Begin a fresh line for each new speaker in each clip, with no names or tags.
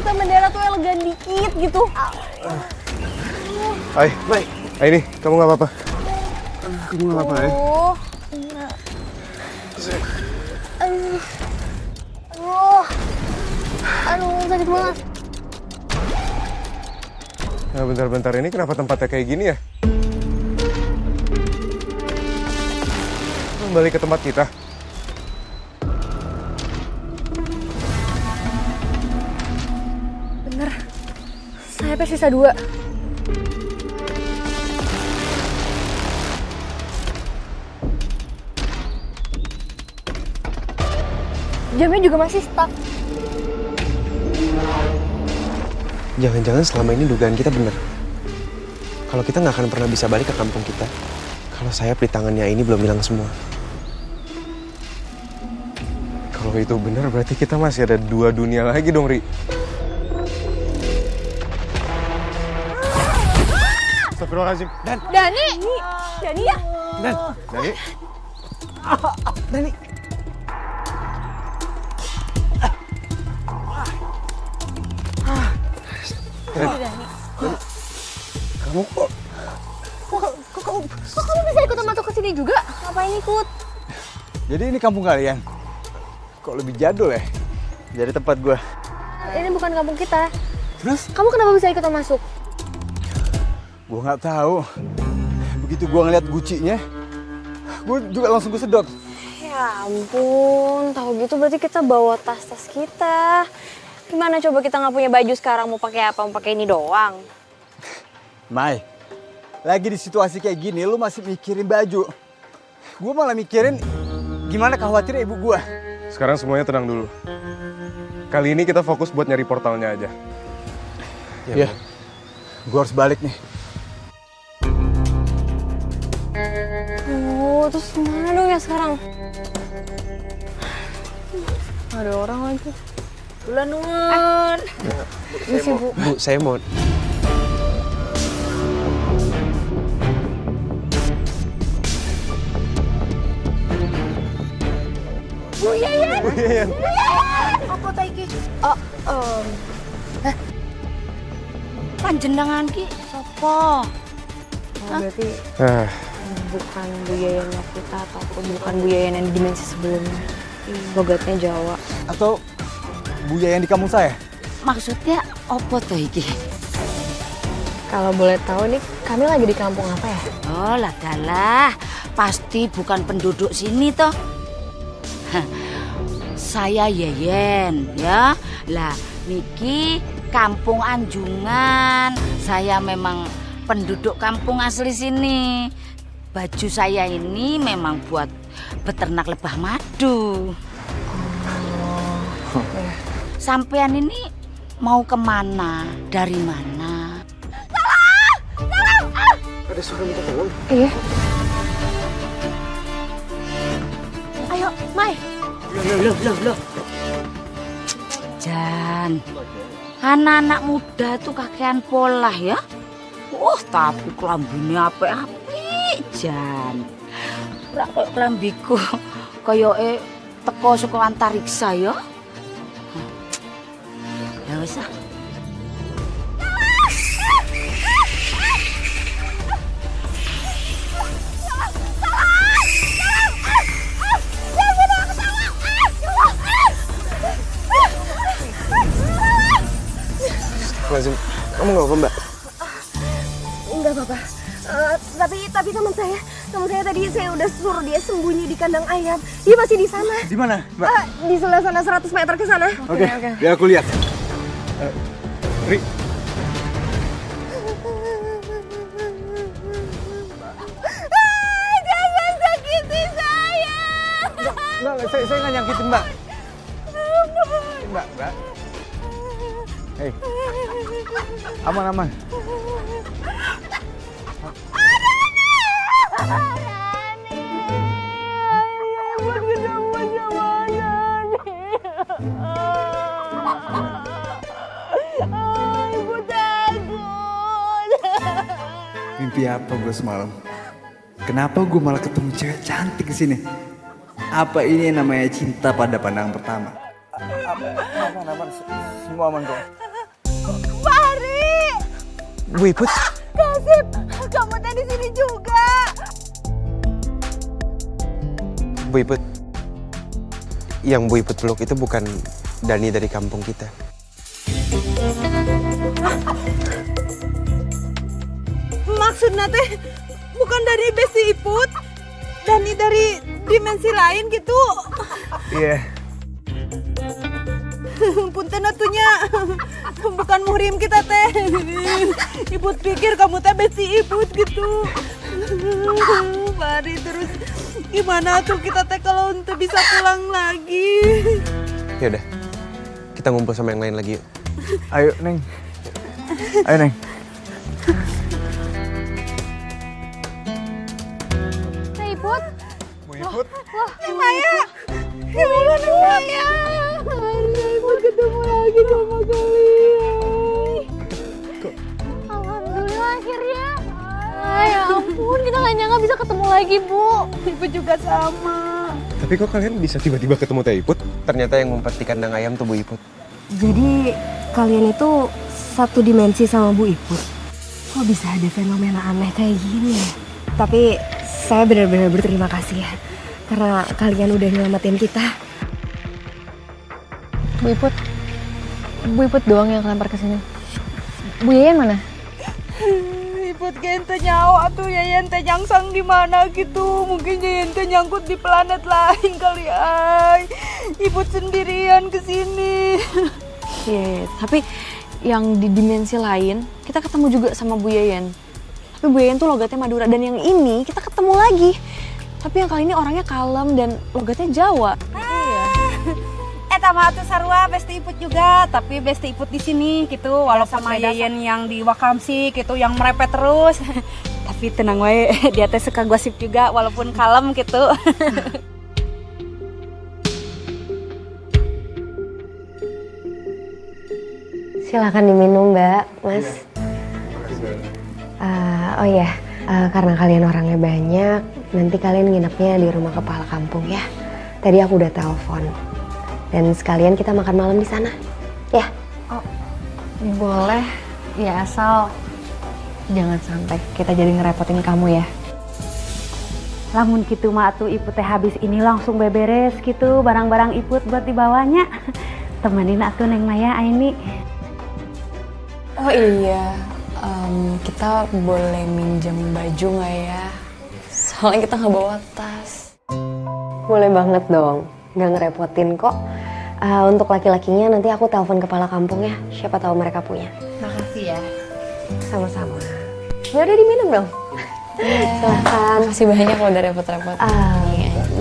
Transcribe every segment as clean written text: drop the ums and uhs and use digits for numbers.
kita mendarat tuh elegan dikit gitu.
Hai, ini kamu nggak apa-apa? Kamu nggak apa-apa ya?
Aduh, sakit banget.
Nah, bentar-bentar ini kenapa tempatnya kayak gini ya? Balik ke tempat kita.
Bener, sayapnya sisa 2. Jamnya juga masih stuck.
Jangan-jangan selama ini dugaan kita benar. Kalau kita nggak akan pernah bisa balik ke kampung kita, kalau sayap di tangannya ini belum hilang semua.
Kalau itu benar berarti kita masih ada 2 dunia lagi dong, Ri. Astagfirullahaladzim.
Dani ya?
Dani.
Dani.
Kamu kok?
Kok kamu bisa ikutan masuk ke sini juga? Ngapain ikut?
Jadi ini kampung kalian? Kok lebih jadul ya? Dari tempat gua.
Ini bukan kampung kita.
Terus?
Kamu kenapa bisa ikutan masuk?
Gua nggak tahu. Begitu gua ngeliat gucinya, gua juga langsung kesedot.
Ya ampun, tahu gitu berarti kita bawa tas-tas kita. Gimana coba kita nggak punya baju sekarang, mau pakai apa? Mau pakai ini doang.
Mai, lagi di situasi kayak gini, lu masih mikirin baju. Gua malah mikirin gimana khawatir ibu gua.
Sekarang semuanya tenang dulu. Kali ini kita fokus buat nyari portalnya aja.
Ya, gua harus balik nih.
Oh, terus gimana dong ya sekarang? Ada orang lagi. Bulan Nun. Misi Bu.
Bu, saya mau.
Bu Yayan.
Apa ta iki?
Eh,
Panjenengan ki sapa?
berarti
Ah,
bukan Bu Yayan yang kita atau bukan Bu Yayan yang di dimensi sebelumnya. Logatnya Jawa.
Atau Buya yang di kampung saya?
Maksudnya apa ta iki?
Kalau boleh tahu nih, kami lagi di kampung apa ya?
Oh, ladalah. Pasti bukan penduduk sini toh. Hah, saya Yeyen ya. Lah, niki kampung Anjungan. Saya memang penduduk kampung asli sini. Baju saya ini memang buat beternak lebah madu. Sampean ini mau kemana? Dari mana?
Ada suara minta tolong.
Iya. Ayo, Mai.
Loh. Jan, anak-anak muda tuh kakean pola ya. Wah, tapi kelambine apik-apik, Jan. Ora kok kelambiku koyoke teko saka antariksa ya. Ya wis ah.
Lazim, kamu nggak apa Mbak?
Enggak apa-apa. Tapi teman saya tadi saya udah suruh dia sembunyi di kandang ayam. Dia masih di sana.
Di mana, Mbak?
Di sebelah sana 100 meter ke sana.
Oke, biar aku lihat.
Ri,
Jangan sakiti saya.
Mbak, saya nggak nyakitin, Mbak. Mbak. Hei, aman. Mimpi apa gue semalam? Kenapa gue malah ketemu cewek cantik di sini? Apa ini yang namanya cinta pada pandangan pertama? Aman. Semua aman kok.
Bu Iput,
Kasip, kamu tadi di sini juga.
Bu Iput. Yang Bu Iput peluk itu bukan Dani dari kampung kita.
Maksudnya teh bukan dari Besti Iput, Dani dari dimensi lain gitu.
Iya.
Punten atunya, bukan muhrim kita teh. Iput pikir kamu teh Besti Iput gitu. Mari terus gimana tuh kita teh kalau untuk bisa pulang lagi?
Ya udah, kita ngumpul sama yang lain lagi yuk.
Ayo, Neng. Ayo, Neng.
Teh Iput.
Bu Iput,
Maya, gimana nih Maya? Iput ketemu lagi sama kalian.
Alhamdulillah akhirnya. Ya ampun, kita gak nyangka bisa ketemu lagi, Bu.
Iput juga sama.
tapi kok kalian bisa tiba-tiba ketemu Teh Iput?
Ternyata yang ngumpet di kandang ayam tuh Bu Iput.
Jadi kalian itu satu dimensi sama Bu Iput. Kok bisa ada fenomena aneh kayak gini ya? Tapi saya benar-benar berterima kasih ya. Karena kalian udah nyelamatin kita.
Bu Iput doang yang kelempar ke sini. Bu Yayan mana?
Iput gente nyawa tuh Yayan teh nyangsang di mana gitu. Mungkin Yayan teh nyangkut di planet lain kali ay. Iput sendirian ke sini.
Iya, tapi yang di dimensi lain kita ketemu juga sama Bu Yayan. Tapi Bu Yayan tuh logatnya Madura dan yang ini kita ketemu lagi. Tapi yang kali ini orangnya kalem dan logatnya Jawa.
Sama tuh sarua Besti Iput juga, tapi Besti Iput di sini gitu. Walaupun sama Yayan yang di Wakamsi gitu yang merepet terus. Tapi tenang wae, dia teh suka gosip juga walaupun kalem gitu.
Silakan diminum Mbak, Mas. Oh iya, karena kalian orangnya banyak, nanti kalian nginepnya di rumah kepala kampung ya. Tadi aku udah telepon. Dan sekalian kita makan malam di sana. Ya.
Boleh, ya asal jangan sampai kita jadi ngerepotin kamu ya.
Lamun gitu mah atuh Iput teh habis ini langsung beberes gitu barang-barang Iput buat dibawanya. Temenin atuh Neng Maya ini.
Oh iya, kita boleh minjem baju nggak ya? Soalnya kita nggak bawa tas.
Boleh banget dong. Nggak ngerepotin kok. Untuk laki-lakinya nanti aku telepon kepala kampung ya. Siapa tahu mereka punya.
Makasih ya.
Sama-sama. Ya udah diminum dong. Silahkan.
Makasih banyak kalau udah repot-repot.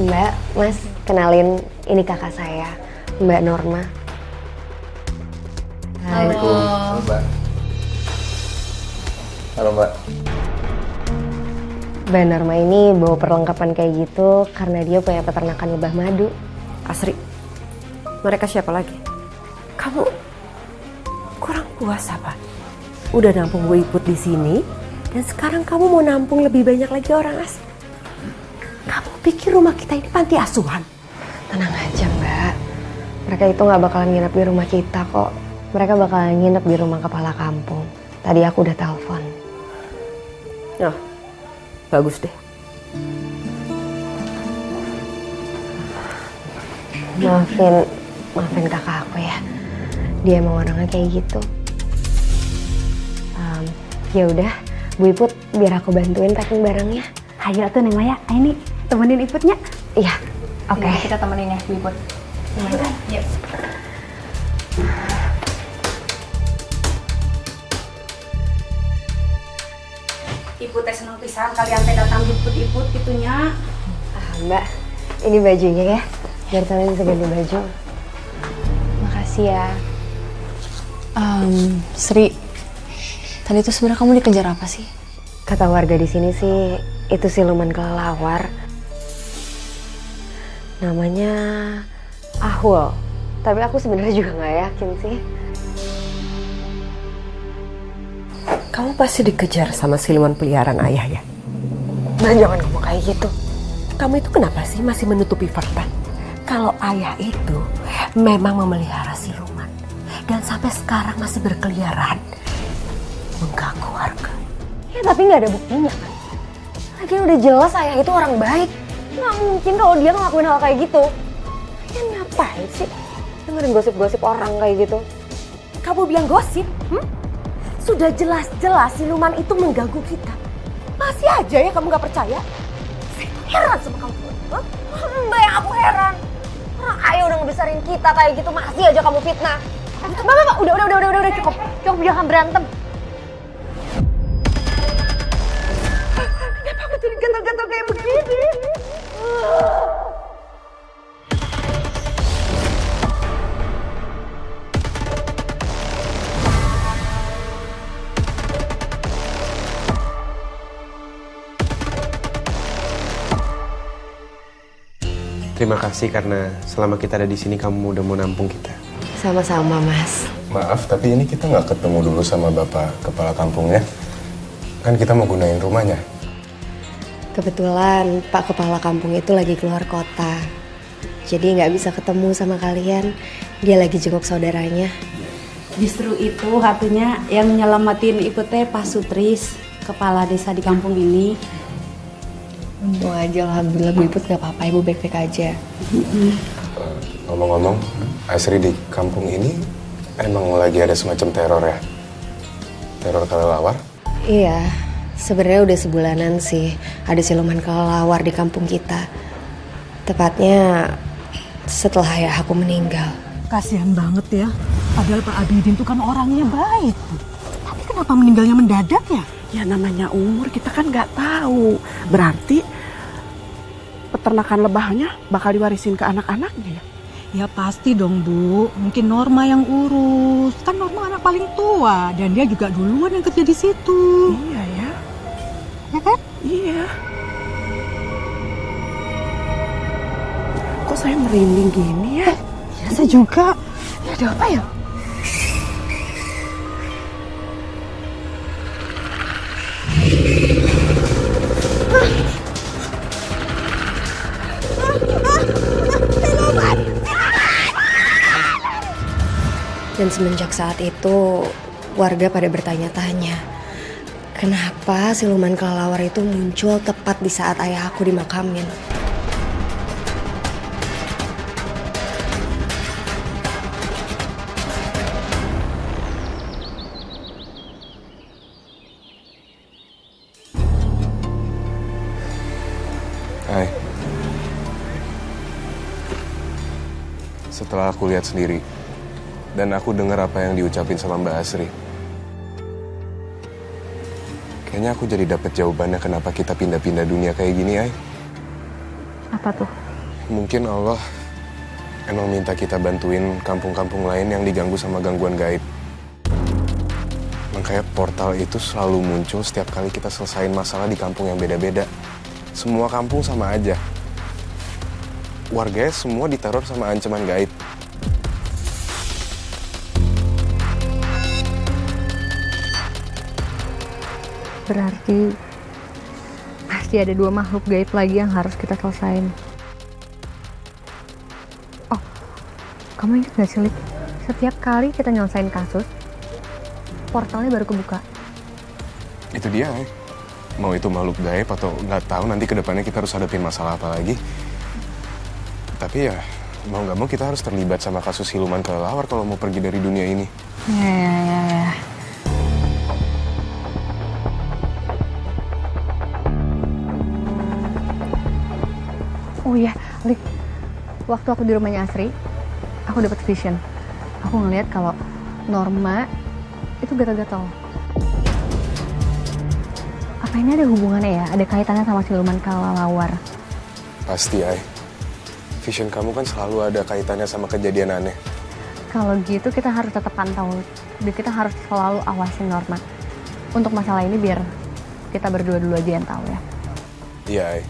Mbak, Mas, kenalin ini kakak saya, Mbak Norma.
Halo Mbak. Halo Mbak.
Mbak Norma ini bawa perlengkapan kayak gitu karena dia punya peternakan lebah madu.
Asri, mereka siapa lagi? Kamu kurang puas apa? Udah nampung Bu Iput di sini dan sekarang kamu mau nampung lebih banyak lagi orang asing. Kamu pikir rumah kita ini panti asuhan?
Tenang aja Mbak, mereka itu gak bakalan nginep di rumah kita kok. Mereka bakalan nginep di rumah kepala kampung. Tadi aku udah telepon.
Nah, bagus deh.
Maafin kakak aku ya. Dia emang orangnya kayak gitu. Ya udah, Bu Iput biar aku bantuin packing barangnya.
Ayo tuh Neng Maya, ini temenin Iputnya.
Iya, oke.
Kita temenin ya, Bu Iput. Yuk.
Iput teh seneng pisan kalian teh datang jemput Iput gitunya.
Mbak, ini bajunya ya. Biar kalian bisa ganti baju.
Makasih ya. Sri, tadi tuh sebenarnya kamu dikejar apa sih?
Kata warga di sini sih, itu siluman kelelawar. Namanya Ahwal. Tapi aku sebenarnya juga nggak yakin sih.
Kamu pasti dikejar sama siluman peliharaan ayah ya?
Nah, jangan ngomong kayak gitu.
Kamu itu kenapa sih masih menutupi fakta? Kalau ayah itu memang memelihara siluman dan sampai sekarang masih berkeliaran. mengganggu warga.
Ya tapi nggak ada buktinya kan. Lagian udah jelas ayah itu orang baik. Nggak mungkin kalau dia ngelakuin hal kayak gitu. Ya ngapain sih dengerin gosip-gosip orang kayak gitu?
Kamu bilang gosip? Sudah jelas-jelas siluman itu mengganggu kita. Masih aja ya kamu gak percaya? Saya tuh heran sama kamu.
Mbak yang aku heran. Orang ayah udah ngebesarin kita kayak gitu masih aja kamu fitnah. Mbak, udah cukup. Cukup jangan berantem.
Kenapa aku jadi gatal-gatal kayak begini?
Terima kasih karena selama kita ada di sini kamu udah mau nampung kita.
Sama-sama Mas.
Maaf, tapi ini kita nggak ketemu dulu sama Bapak Kepala Kampungnya. Kan kita mau gunain rumahnya.
Kebetulan Pak Kepala Kampung itu lagi keluar kota. Jadi nggak bisa ketemu sama kalian. Dia lagi jenguk saudaranya.
Justru itu hatunya yang nyelamatin Ibu teh Pak Sutris, kepala desa di kampung ini.
Untung aja alhamdulillah Bu Iput gak apa-apa, Ibu baik-baik aja.
Ngomong-ngomong, Asri di kampung ini emang lagi ada semacam teror ya? Teror kelelawar?
Iya, sebenarnya udah sebulanan sih ada siluman kelelawar di kampung kita. Tepatnya setelah ayah aku meninggal.
Kasihan banget ya. Padahal Pak Abidin tuh kan orangnya baik. Tapi kenapa meninggalnya mendadak ya?
Ya namanya umur kita kan nggak tahu. Berarti peternakan lebahnya bakal diwarisin ke anak-anaknya ya?
Ya pasti dong Bu. Mungkin Norma yang urus. Kan Norma anak paling tua dan dia juga duluan yang kerja di situ.
Iya ya.
Ya kan?
Iya. Kok saya merinding gini ya?
Ya saya juga. Ya ada apa ya?
Dan semenjak saat itu warga pada bertanya-tanya, kenapa siluman kelelawar itu muncul tepat di saat ayah aku dimakamin.
Hai. Setelah aku lihat sendiri, dan aku dengar apa yang diucapin sama Mbak Asri, kayaknya aku jadi dapat jawabannya kenapa kita pindah-pindah dunia kayak gini, Ay.
Apa tuh?
Mungkin Allah emang minta kita bantuin kampung-kampung lain yang diganggu sama gangguan gaib. Makanya portal itu selalu muncul setiap kali kita selesain masalah di kampung yang beda-beda. Semua kampung sama aja. Warganya semua diteror sama ancaman gaib.
Berarti pasti ada 2 makhluk gaib lagi yang harus kita selesain. Oh, kamu ingat gak sih, Lik? Setiap kali kita nyelesain kasus, portalnya baru kebuka.
Itu dia, Ay. Mau itu makhluk gaib atau nggak tahu nanti kedepannya kita harus hadapin masalah apa lagi. Tapi ya, mau nggak mau kita harus terlibat sama kasus siluman kelelawar kalau mau pergi dari dunia ini.
Ya. Oh iya, Lik. Waktu aku di rumahnya Asri, aku dapat vision. Aku ngeliat kalau Norma itu gatal-gatal. Apa ini ada hubungannya ya? Ada kaitannya sama siluman kelelawar?
Pasti, Ay. Vision kamu kan selalu ada kaitannya sama kejadian aneh.
Kalau gitu kita harus tetap pantau. Dan kita harus selalu awasin Norma. Untuk masalah ini biar kita berdua dulu aja yang tahu ya.
Iya, Ay.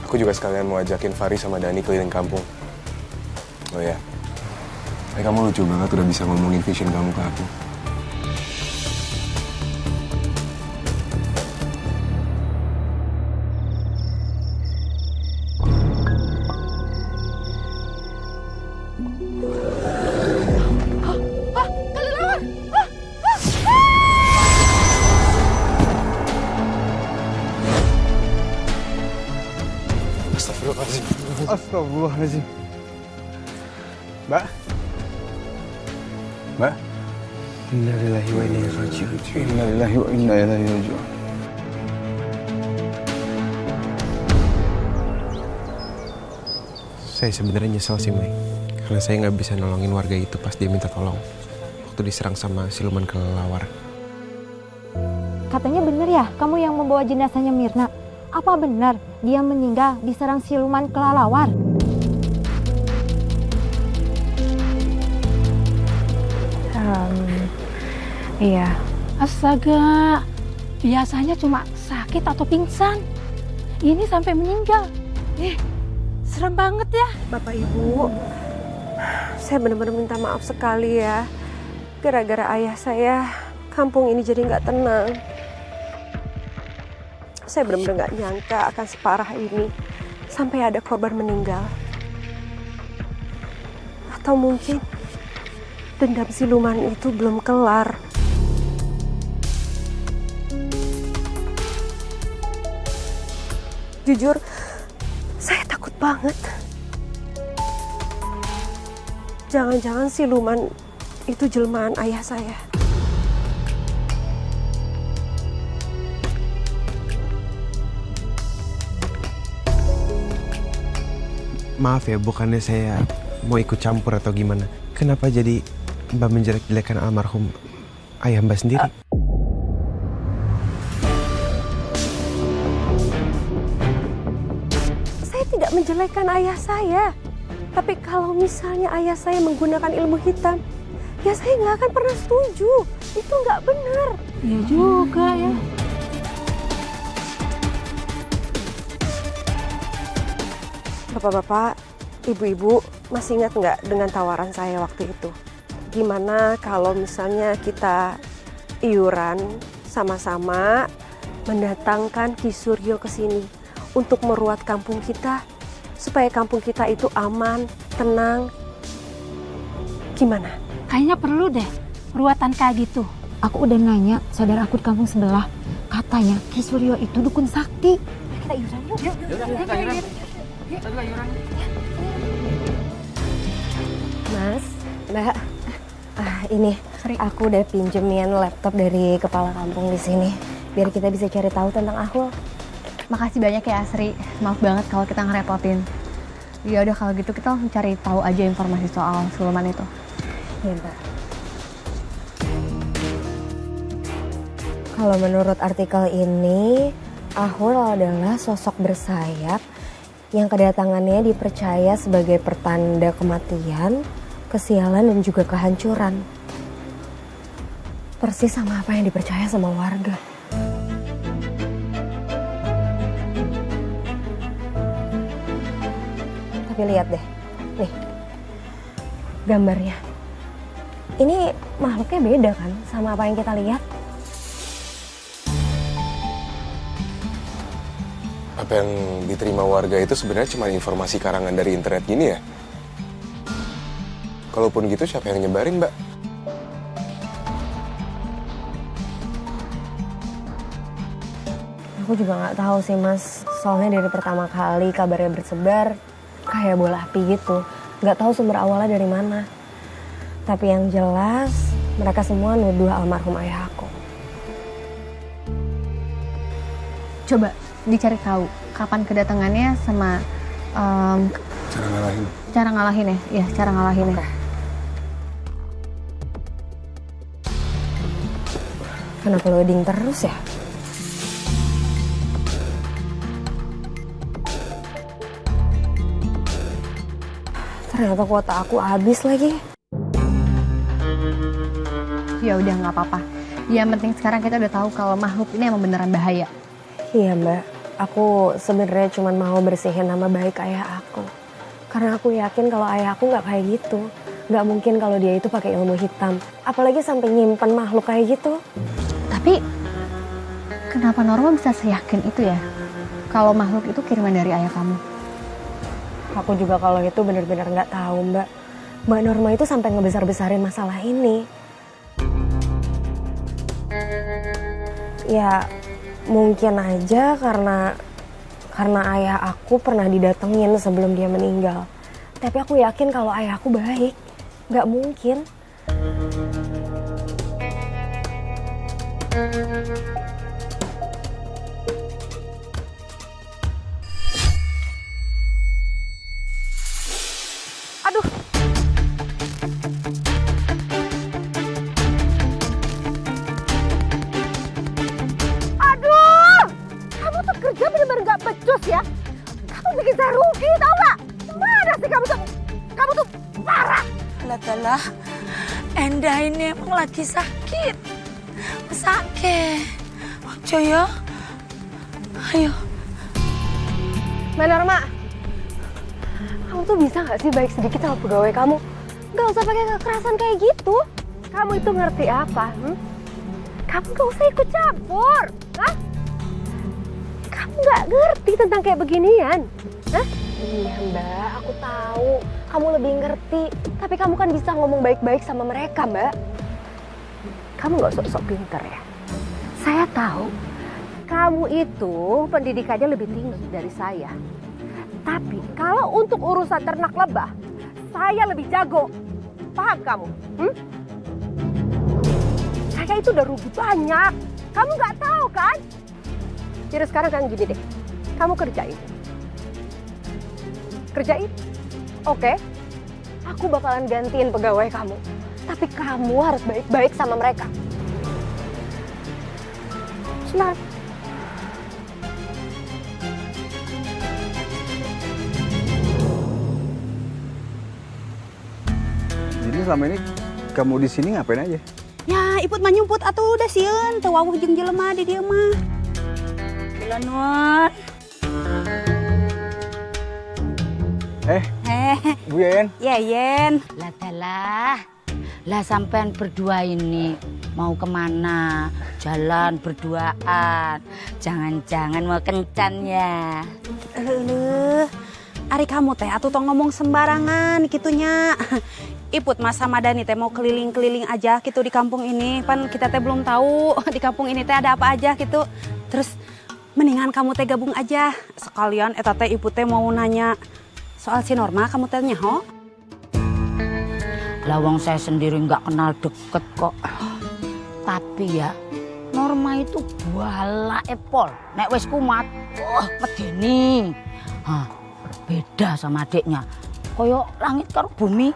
Aku juga sekalian mau ajakin Fari sama Dani keliling kampung. Oh ya, Ay, kamu lucu banget udah bisa ngomongin vision kamu ke aku.
Astagfirullahaladzim. Mbak? Mbak?
Innalillahi wa inna ilaihi raji'un.
Innalillahi wa inna ilaihi raji'un.
Saya sebenarnya nyesel sih, Mai. Karena saya nggak bisa nolongin warga itu pas dia minta tolong. Waktu diserang sama siluman kelelawar.
Katanya bener ya, kamu yang membawa jenazahnya Mirna. Apa benar dia meninggal diserang siluman kelelawar?
Iya.
Astaga, biasanya cuma sakit atau pingsan. Ini sampai meninggal. Serem banget ya.
Bapak Ibu, saya benar-benar minta maaf sekali ya. Gara-gara ayah saya, kampung ini jadi nggak tenang. Saya benar-benar nggak nyangka akan separah ini sampai ada korban meninggal. Atau mungkin dendam siluman itu belum kelar. Jujur, saya takut banget. Jangan-jangan siluman itu jelmaan ayah saya.
Maaf ya, bukannya saya mau ikut campur atau gimana. Kenapa jadi Mbak menjelek-jelekan almarhum ayah Mbak sendiri?
Saya tidak menjelekkan ayah saya. Tapi kalau misalnya ayah saya menggunakan ilmu hitam, ya saya nggak akan pernah setuju. Itu nggak benar.
Iya juga ya.
Bapak-bapak, ibu-ibu, masih ingat nggak dengan tawaran saya waktu itu? Gimana kalau misalnya kita iuran sama-sama mendatangkan Ki Suryo ke sini untuk meruat kampung kita, supaya kampung kita itu aman, tenang. Gimana?
Kayaknya perlu deh ruatan kayak gitu. Aku udah nanya saudara aku di kampung sebelah. Katanya Ki Suryo itu dukun sakti. Kita iuran yuk.
Mas, Mbak, ini aku udah pinjemin laptop dari kepala kampung di sini, biar kita bisa cari tahu tentang Ahul.
Makasih banyak ya Asri. Maaf banget kalau kita ngerepotin. Ya udah kalau gitu kita langsung cari tahu aja informasi soal siluman itu.
Iya, Mbak. Kalau menurut artikel ini, Ahul adalah sosok bersayap yang kedatangannya dipercaya sebagai pertanda kematian, kesialan, dan juga kehancuran. Persis sama apa yang dipercaya sama warga. Tapi lihat deh, nih, gambarnya. Ini makhluknya beda kan sama apa yang kita lihat?
Apa yang diterima warga itu sebenarnya cuma informasi karangan dari internet gini ya? Kalaupun gitu siapa yang nyebarin, Mbak?
Aku juga nggak tahu sih, Mas. Soalnya dari pertama kali kabarnya bersebar kayak bola api gitu. Nggak tahu sumber awalnya dari mana. Tapi yang jelas mereka semua nuduh almarhum ayah aku.
Coba dicari tahu kapan kedatangannya sama cara ngalahin ya. Iya, cara ngalahin ya.
Kenapa loading terus ya? Ternyata kuota aku habis lagi.
Ya udah nggak apa-apa. Yang penting sekarang kita udah tahu kalau makhluk ini emang beneran bahaya.
Iya, Mbak. Aku sebenarnya cuma mau bersihin nama baik ayah aku. Karena aku yakin kalau ayah aku nggak kayak gitu. Nggak mungkin kalau dia itu pakai ilmu hitam. Apalagi sampai nyimpan makhluk kayak gitu.
Tapi kenapa Norma bisa seyakin itu ya? Kalau makhluk itu kiriman dari ayah kamu.
Aku juga kalau itu benar-benar nggak tahu, Mbak. Mbak Norma itu sampai ngebesar-besarin masalah ini. Ya, mungkin aja karena Karena ayah aku pernah didatengin sebelum dia meninggal. Tapi aku yakin kalau ayah aku baik. Nggak mungkin.
Aduh. Aduh. Kamu tuh kerja bener-bener gak becus ya. Kamu bikin saya rugi tau gak? Mana sih kamu tuh? Kamu tuh parah.
Lah, Enda ini emang lagi sakit. Sakit. Ojo ya. Ayo.
Mbak Norma, kamu tuh bisa gak sih baik sedikit sama pegawai kamu? Gak usah pakai kekerasan kayak gitu. Kamu itu ngerti apa? Kamu gak usah ikut campur. Hah? Kamu gak ngerti tentang kayak beginian. Hah? Iya Mbak, aku tahu. Kamu lebih ngerti. Tapi kamu kan bisa ngomong baik-baik sama mereka, Mbak. Kamu gak sok-sok pinter ya? Saya tahu. Kamu itu pendidikannya lebih tinggi dari saya. Tapi kalau untuk urusan ternak lebah, saya lebih jago. Paham kamu? Saya itu udah rugi banyak. Kamu nggak tahu kan? Jadi sekarang kan gini deh. Kamu kerjain. Kerjain. Oke. Aku bakalan gantiin pegawai kamu. Tapi kamu harus baik-baik sama mereka. Semangat.
Jadi selama ini kamu di sini ngapain aja?
Ya, iput mah nyumput atuh udah sieun, teu wawuh jeung jelema di dieu mah. Bulan Nur.
Bu Yayan.
Yayan. Lah sampean berdua ini mau kemana? Jalan berduaan. Jangan-jangan mau kencan ya.
Ari kamu teh atuh tong ngomong sembarangan gitunya. Iput Mas sama Dani teh mau keliling-keliling aja gitu di kampung ini. Pan kita teh belum tahu di kampung ini teh ada apa aja gitu. Terus mendingan kamu teh gabung aja. Sekalian eta teh Iput teh mau nanya soal si Norma, kamu teh nyaho?
Lawang saya sendiri nggak kenal deket kok. Tapi ya Norma itu bala epol. Nek wis kumat, medeni. Beda sama adiknya. Koyo langit karo bumi.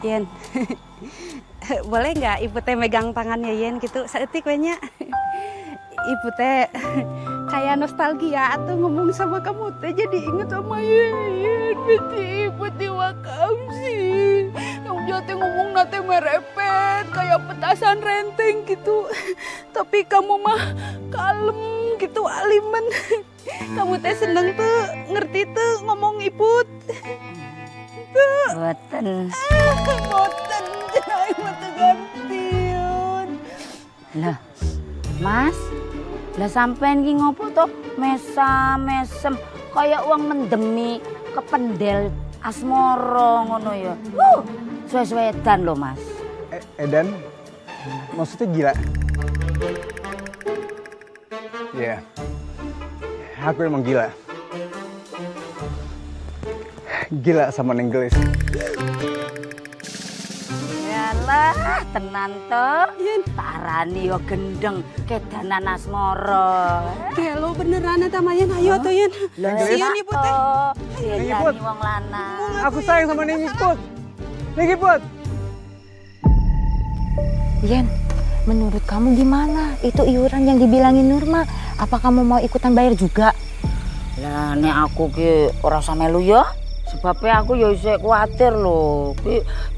Yen, boleh nggak Ibu teh megang tangannya Yen gitu, saeutik we nya. Ibu teh kayak nostalgia atau ngomong sama kamu teh jadi inget sama Yen. Berarti Ibu teh wakam sih. Yang jatuh ngomong nate merepet kayak petasan renteng gitu. Tapi kamu mah kalem gitu, alimen. Kamu teh seneng tuh, ngerti tuh ngomong Iput.
Boten.
Boten, jangan mata gantian.
Lah, Mas, lah sampean ki ngopo toh mesem kayak uang mendemi kependel asmoro ngono ya. Suwe-suwedan loh, Mas.
Edan, maksudnya gila? Iya, aku emang gila. Gila sama Neng Gelis.
Yalah, tenan toh. Parani yo gendeng kedanan asmoro.
Gelo beneran eta Mayan, ayo tuh Yen. Sian Ibu teh.
Sian wong lanang.
Aku sayang sama Neng Iput. Neng Iput.
Yen, menurut kamu gimana? Itu iuran yang dibilangin Norma. Apa kamu mau ikutan bayar juga?
Lah nek aku ki ora samelu ya. Sebabnya aku ya isih kuatir lho.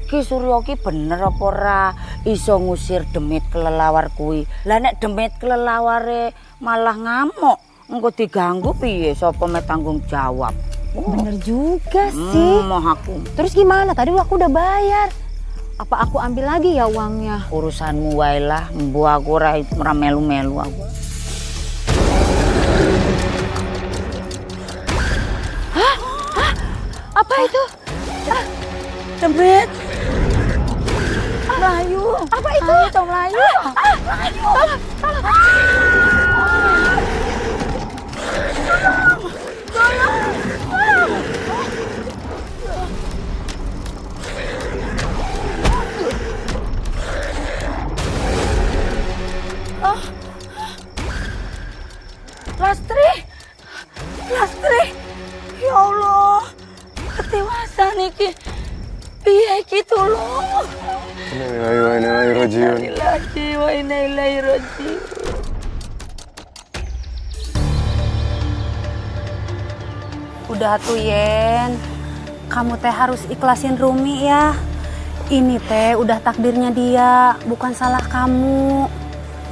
Ki Suryo ki bener apa ora iso ngusir demit kelelawar kuwi. Lah nek demit kelelaware malah ngamuk, engko diganggu piye sapa me tanggung jawab?
Bener juga sih.
Mau aku.
Terus gimana? Tadi aku udah bayar. Apa aku ambil lagi ya uangnya?
Urusanmu wae lah, mbu aku ora melu-melu aku.
Apa itu?
Demit. Melayu.
Apa itu?
Melayu.
Tolong.
Lastri, Lastri, ya Allah, ketewasan iki, piye gitu loh.
Innalillahi
Wa inna ilaihi rajiun. Udah tuh Yen, kamu teh harus ikhlasin Rumi ya. Ini teh udah takdirnya dia, bukan salah kamu.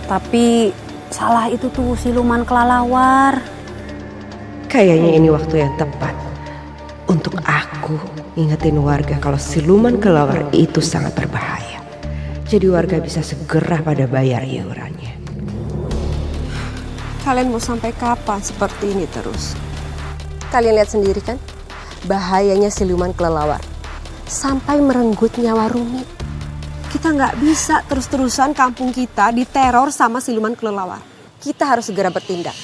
Tapi salah itu tuh siluman kelelawar.
Kayaknya ini waktu yang tepat untuk aku ingetin warga kalau siluman kelelawar itu sangat berbahaya. Jadi warga bisa segera pada bayar iurannya.
Kalian mau sampai kapan seperti ini terus? Kalian lihat sendiri kan bahayanya siluman kelelawar. Sampai merenggut nyawa Rumi. Kita nggak bisa terus-terusan kampung kita diteror sama siluman kelelawar. Kita harus segera bertindak.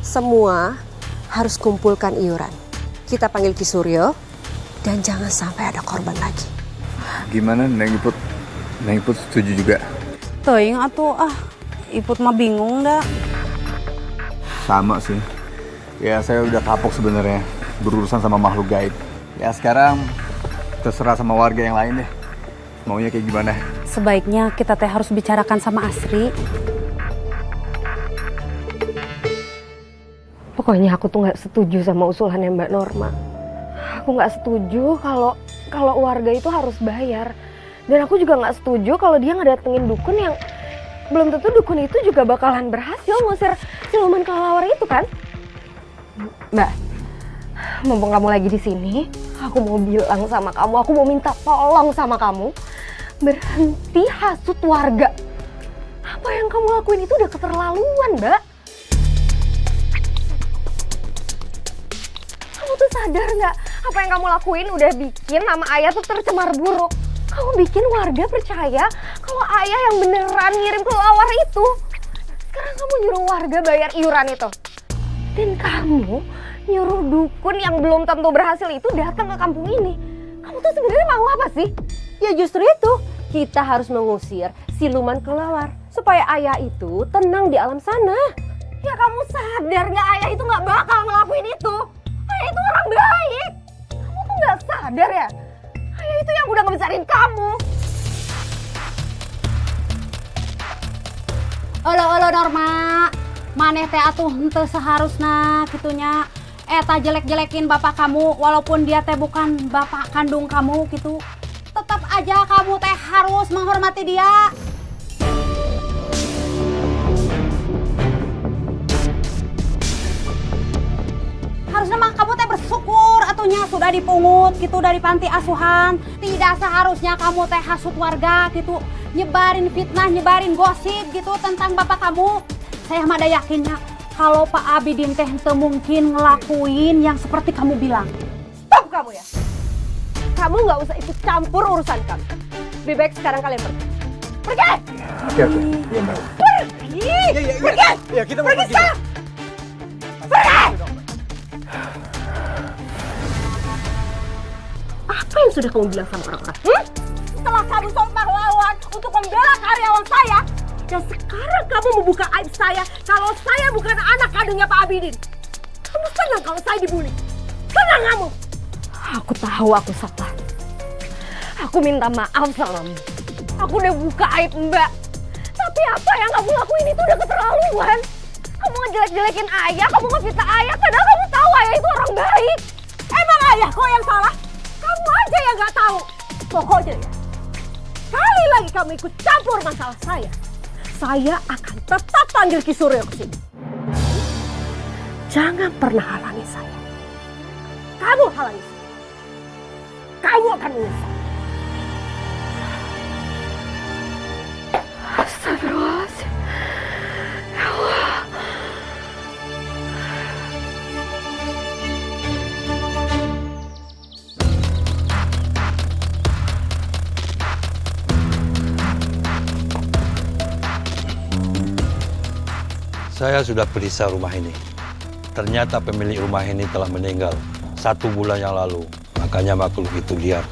Semua harus kumpulkan iuran. Kita panggil Ki Suryo dan jangan sampai ada korban lagi.
Gimana Neng Iput? Neng Iput setuju juga?
Teuing atuh Iput mah bingung dah.
Sama sih. Ya saya udah kapok sebenarnya berurusan sama makhluk gaib. Ya sekarang terserah sama warga yang lain deh. Maunya kayak gimana?
Sebaiknya kita teh harus bicarakan sama Asri.
Pokoknya aku tuh nggak setuju sama usulannya Mbak Norma. Aku nggak setuju kalau warga itu harus bayar. Dan aku juga nggak setuju kalau dia ngedatengin dukun yang belum tentu dukun itu juga bakalan berhasil ngusir siluman kelelawar itu kan? Mbak, mumpung kamu lagi di sini, aku mau bilang sama kamu, aku mau minta tolong sama kamu, berhenti hasut warga. Apa yang kamu lakuin itu udah keterlaluan, Mbak. Kamu tuh sadar nggak? Apa yang kamu lakuin udah bikin nama Ayah tuh tercemar buruk. Kamu bikin warga percaya kalau Ayah yang beneran ngirim kelelawar itu. Sekarang kamu nyuruh warga bayar iuran itu. Dan kamu nyuruh dukun yang belum tentu berhasil itu datang ke kampung ini. Kamu tuh sebenarnya mau apa sih? Ya justru itu, kita harus mengusir siluman kelelawar supaya Ayah itu tenang di alam sana. Ya kamu sadar nggak Ayah itu nggak bakal ngelakuin itu? Ayah itu orang baik. Kamu tuh nggak sadar ya? Ayah itu yang udah ngebesarin kamu.
Olo Norma, maneh teh atuh henteu seharusna kitunya eta jelek-jelekin bapak kamu walaupun dia teh bukan bapak kandung kamu gitu. Tetap aja kamu teh harus menghormati dia. Harusnya mah kamu teh bersyukur atunya sudah dipungut gitu dari panti asuhan. Tidak seharusnya kamu teh hasut warga gitu, nyebarin fitnah, nyebarin gosip gitu tentang bapak kamu. Saya mah ada yakinnya kalau Pak Abidin teh teu mungkin ngelakuin yang seperti kamu bilang.
Stop kamu ya. Kamu nggak usah ikut campur urusan kami. Lebih baik sekarang kalian pergi. Pergi!
Oke. Iya, Mbak.
Pergi! Pergi!
Ya, kita mau pergi.
Sekarang! Pergi! Apa yang sudah kamu bilang sama orang-orang? Setelah kamu sok pahlawan untuk membela karyawan saya, dan sekarang kamu membuka aib saya kalau saya bukan anak kandungnya Pak Abidin. Kamu senang kalau saya dibully? Senang kamu? Aku tahu aku salah. Aku minta maaf samamu. Aku udah buka aib Mbak. Tapi apa yang kamu lakuin itu udah keterlaluan. Kamu ngejelek-jelekin Ayah, kamu ngefitnah Ayah, padahal kamu tahu Ayah itu orang baik. Emang Ayah kok yang salah? Kamu aja yang nggak tahu. Pokoknya ya, sekali lagi kamu ikut campur masalah saya akan tetap panggil Ki Suryo ke sini. Jangan pernah halangi saya. Kamu halangi saya, kamu akan menyesal. Astagfirullahaladzim. Ya Allah.
Saya sudah periksa rumah ini. Ternyata pemilik rumah ini telah meninggal 1 bulan yang lalu. Makanya makhluk itu liar.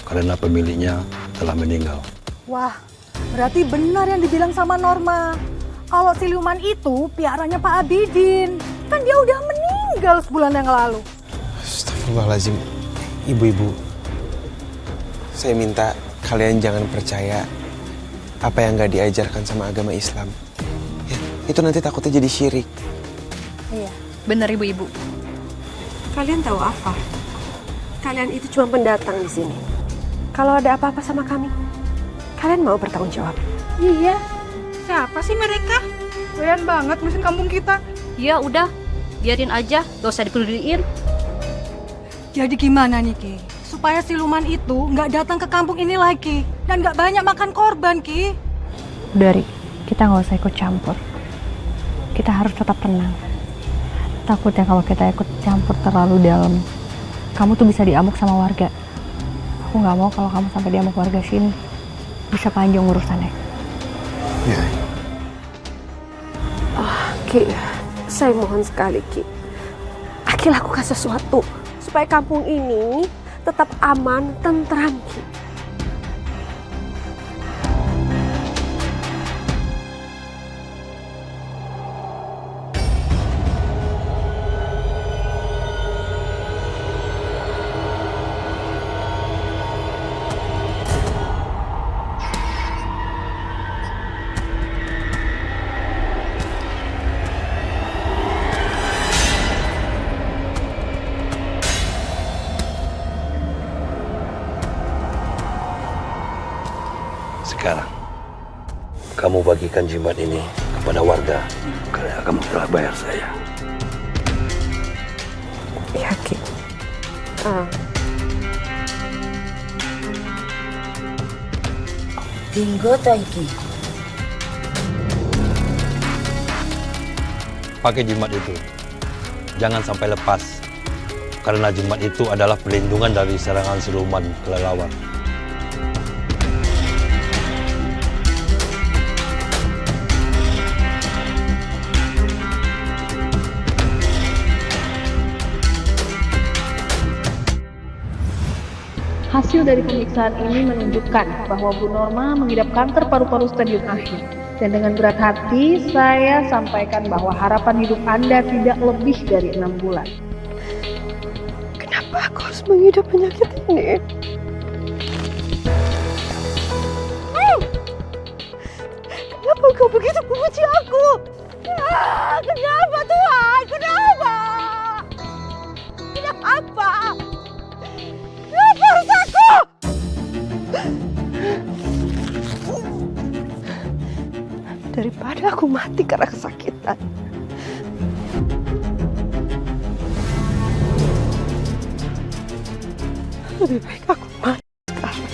Karena pemiliknya telah meninggal.
Wah, berarti benar yang dibilang sama Norma. Kalau siluman itu piaranya Pak Abidin. Kan dia udah meninggal sebulan yang lalu.
Astagfirullahaladzim. Ibu-ibu, saya minta kalian jangan percaya apa yang gak diajarkan sama agama Islam. Ya, itu nanti takutnya jadi syirik.
Iya, benar ibu-ibu. Kalian tahu apa? Kalian itu cuma pendatang di sini. Kalau ada apa-apa sama kami, kalian mau bertanggung jawab?
Iya. Siapa sih mereka? Doyan banget ngurusin kampung kita.
Ya udah, biarin aja, gak usah dipeduliin.
Jadi gimana nih Ki? Supaya siluman itu nggak datang ke kampung ini lagi dan nggak banyak makan korban Ki.
Dari, kita nggak usah ikut campur. Kita harus tetap tenang. Takutnya kalau kita ikut campur terlalu dalam, kamu tuh bisa diamuk sama warga. Aku nggak mau kalau kamu sampai diamuk warga sini. Bisa panjang urusannya.
Iya.
Ki, saya mohon sekali Ki. Aki lakukan sesuatu supaya kampung ini tetap aman, tentram Ki.
Sekarang, kamu bagikan jimat ini kepada warga karena kamu telah bayar saya.
Iya Ki.
Dinggo ta iki?
Pakai jimat itu. Jangan sampai lepas. Karena jimat itu adalah perlindungan dari serangan siluman kelelawar.
Hasil dari pemeriksaan ini menunjukkan bahwa Bu Norma mengidap kanker paru-paru stadium akhir. Dan dengan berat hati, saya sampaikan bahwa harapan hidup Anda tidak lebih dari 6 bulan.
Kenapa aku harus mengidap penyakit ini? Kenapa kau begitu membenci aku? Kenapa Tuhan? Kenapa? Kenapa? Kenapa harus aku? Daripada aku mati karena kesakitan. Lebih baik aku mati sekarang.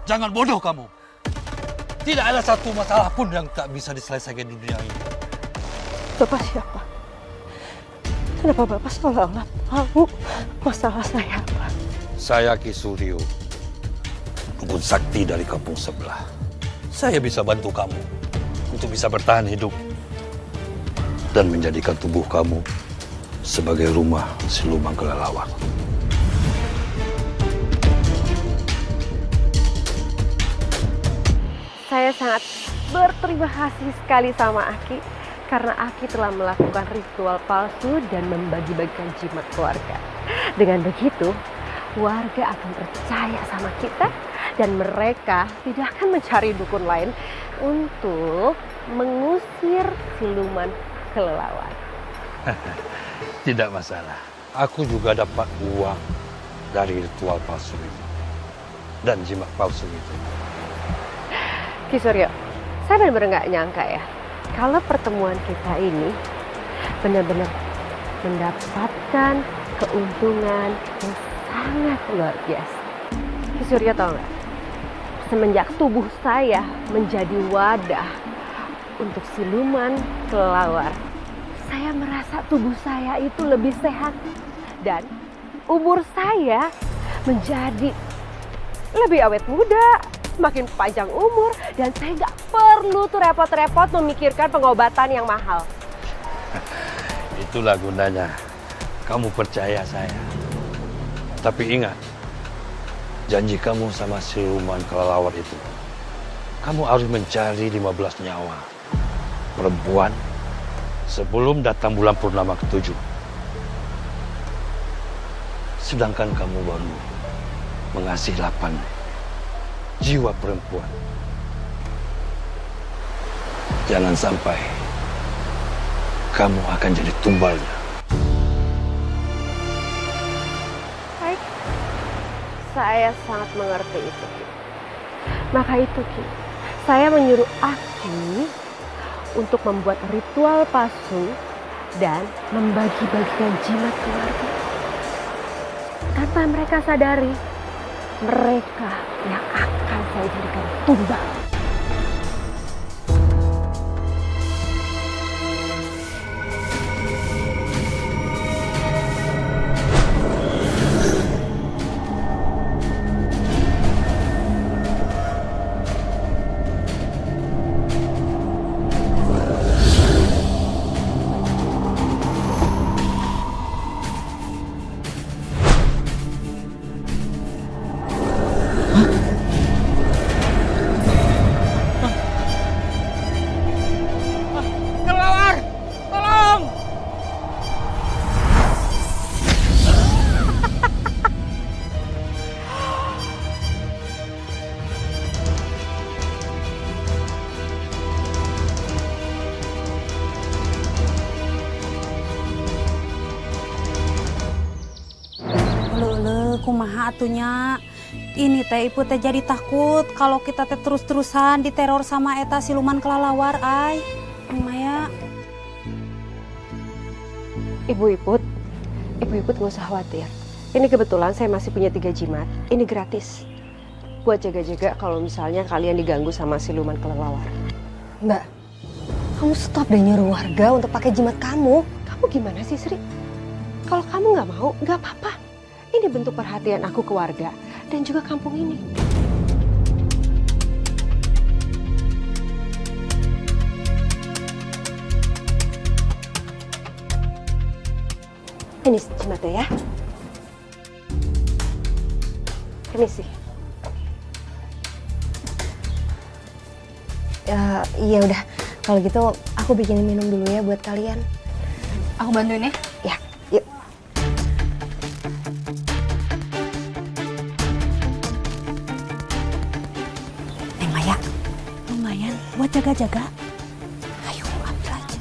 Jangan bodoh kamu. Tidak ada satu masalah pun yang tak bisa diselesaikan di dunia ini.
Bapak siapa? Kenapa Bapak seolah-olah tahu masalah saya apa?
Saya Ki Suryo, dukun sakti dari kampung sebelah. Saya bisa bantu kamu untuk bisa bertahan hidup dan menjadikan tubuh kamu sebagai rumah siluman kelelawar.
Saya sangat berterima kasih sekali sama Aki karena Aki telah melakukan ritual palsu dan membagi-bagikan jimat keluarga. Dengan begitu, warga akan percaya sama kita dan mereka tidak akan mencari dukun lain untuk mengusir siluman kelelawar.
Tidak masalah. Aku juga dapat uang dari ritual palsu itu dan jimat palsu itu.
Ki Suryo, saya benar-benar nggak nyangka ya kalau pertemuan kita ini benar-benar mendapatkan keuntungan yang sangat luar biasa. Ki Suryo tahu nggak? Semenjak tubuh saya menjadi wadah untuk siluman kelelawar, saya merasa tubuh saya itu lebih sehat dan umur saya
menjadi lebih awet muda, makin panjang umur, dan saya nggak perlu tuh repot-repot memikirkan pengobatan yang mahal.
Itulah gunanya kamu percaya saya. Tapi ingat, janji kamu sama siluman kelelawar itu. Kamu harus mencari 15 nyawa perempuan sebelum datang bulan purnama ke-7. Sedangkan kamu baru mengasih 8 jiwa perempuan. Jangan sampai kamu akan jadi tumbalnya.
Baik, saya sangat mengerti itu, Ki. Maka itu, Ki, saya menyuruh Aki untuk membuat ritual palsu dan membagi-bagikan jimat keluarga. Tanpa mereka sadari, mereka yang akan saya jadikan tumbal.
Kumaha atunya. Ini teh ibu teh jadi takut kalau kita teh terus-terusan diteror sama eta siluman kelelawar, ay. Maya.
Ibu Iput gak usah khawatir. Ini kebetulan saya masih punya 3 jimat. Ini gratis. Buat jaga-jaga kalau misalnya kalian diganggu sama siluman kelelawar.
Mbak, kamu stop deh nyuruh warga untuk pakai jimat kamu.
Kamu gimana sih, Sri? Kalau kamu nggak mau, nggak apa-apa. Ini bentuk perhatian aku ke warga dan juga kampung ini. Ini jimatnya ya. Permisi.
Iya udah, kalau gitu aku bikinin minum dulu ya buat kalian.
Aku bantuin ya.
Ya, yuk.
Maya, lumayan buat jaga-jaga. Ayo ambil aja.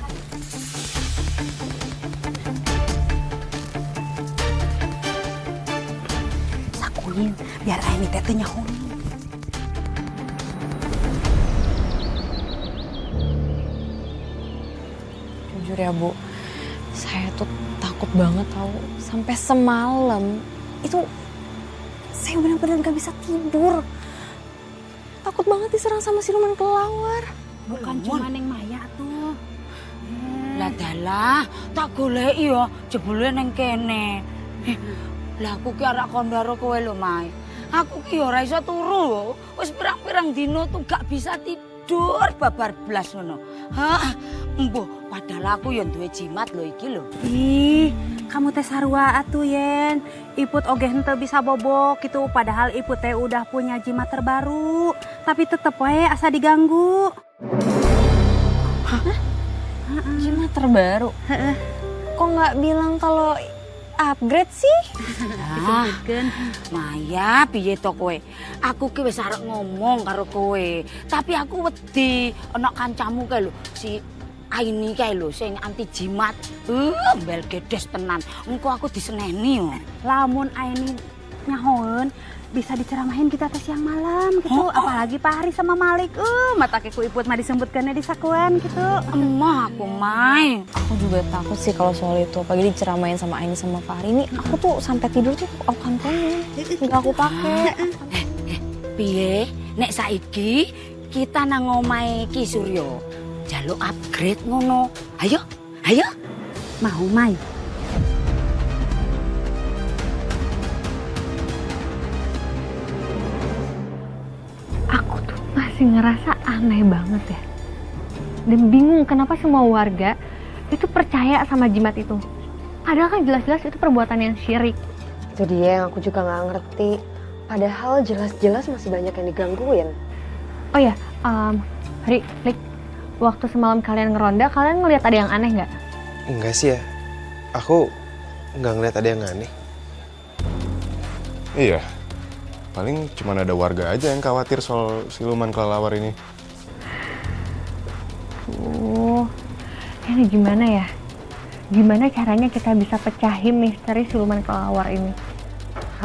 Sakuin biar Aini teh nyaho.
Jujur ya Bu, saya tuh takut banget tahu. Sampai semalam itu saya benar-benar gak bisa tidur. Takut banget diserang sama siluman kelelawar.
Bukan cuma Neng Maya tuh. Lah dalah, tak goleki ya jebule neng kene. Lah aku ki arek kondaro kowe lho, Mai. Aku ki ora iso turu. Wis pirang-pirang dino tuh gak bisa tidur babar blas ngono. Hah, embuh padahal aku ya duwe jimat lho iki lho. Ih, kamu teh sarua atuh Yen. Iput oge henteu bisa bobok gitu padahal Iput teh udah punya jimat terbaru. Tapi tetep wae asa diganggu.
Hah? Jimat terbaru? Kok nggak bilang kalau upgrade sih?
Ah, Maya, piye to kowe? Aku ki wis arep ngomong karo kowe, tapi aku wedi ana kancamu kae lho, si Aini kae lho sing anti jimat. Mbel gedes tenan. Engko aku diseneni yo. Lamun Aini nyahoeun bisa diceramahin kita tes siang malam gitu, apalagi Pak Hari sama Malik. Mata keku Iput mah disebutkannya di sakuan gitu. Emah aku Mai.
Aku juga takut sih kalau soal itu, apalagi diceramain sama Aini sama Fahri. Ini aku tuh sampai tidur tuh aku kantongin, nggak aku pakai.
Piye? Nek saiki kita nang omahe Ki Suryo, jaluk upgrade ngono. Ayo, ayo. Mau Mai?
masih ngerasa aneh banget ya. Dan bingung kenapa semua warga itu percaya sama jimat itu. Padahal kan jelas-jelas itu perbuatan yang syirik.
Itu dia yang aku juga nggak ngerti. Padahal jelas-jelas masih banyak yang digangguin.
Oh ya, Lik, waktu semalam kalian ngeronda, kalian ngelihat ada yang aneh nggak?
Enggak sih ya. Aku nggak ngeliat ada yang aneh.
Iya, paling cuma ada warga aja yang khawatir soal siluman kelelawar ini.
Ini gimana ya? Gimana caranya kita bisa pecahin misteri siluman kelelawar ini?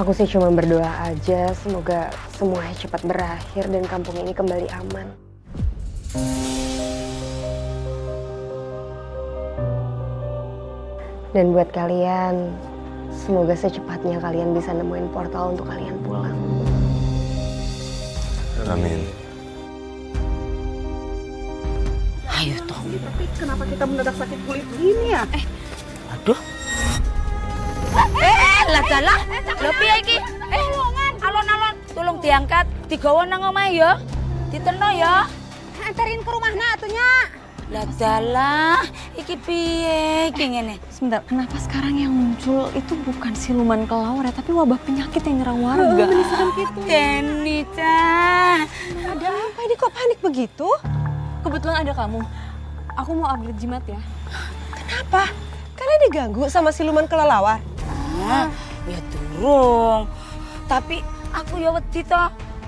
Aku sih cuma berdoa aja, semoga semuanya cepat berakhir dan kampung ini kembali aman. Dan buat kalian, semoga secepatnya kalian bisa nemuin portal untuk kalian pulang.
Amin.
Ayo toh.
Kenapa kita mendadak sakit kulit gini ya?
Aduh. Lah. Lho piye iki? Alon-alon, tolong diangkat, digawa nang omahe ya. Diteno ya.
Anterin ke rumahna atunya.
Lah dalah, iki piye iki ngene?
Sebentar, kenapa sekarang yang muncul itu bukan siluman kelelawar ya, tapi wabah penyakit yang nyerang warga?
Deni, Cah.
Ada apa ini kok panik begitu? Kebetulan ada kamu. Aku mau upgrade jimat ya.
Kenapa? Kalian diganggu sama siluman kelelawar?
Ya durung. Tapi aku ya wedi to.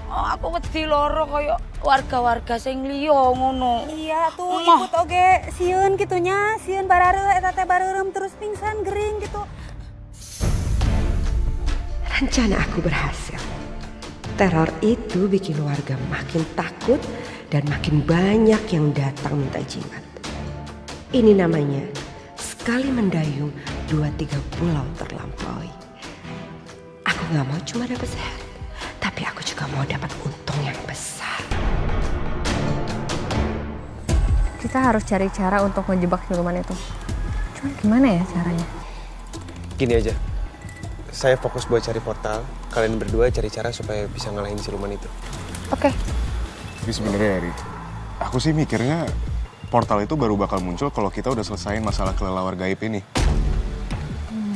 Aku wedi loro kaya warga-warga sing liya ngono.
Iya tuh, ikut oge sieun gitunya, sieun barareuh eta teh bareureum terus pingsan gering gitu.
Rencana aku berhasil. Teror itu bikin warga makin takut dan makin banyak yang datang minta jimat. Ini namanya sekali mendayung 2-3 pulau terlampaui. Aku gak mau cuma dapat sehat, tapi aku juga mau dapat untung yang besar.
Kita harus cari cara untuk ngejebak siluman itu. Cuman gimana ya caranya?
Gini aja, saya fokus buat cari portal. Kalian berdua cari cara supaya bisa ngalahin siluman itu.
Oke.
Tapi sebenarnya Ari, aku sih mikirnya portal itu baru bakal muncul kalau kita udah selesaiin masalah kelelawar gaib ini.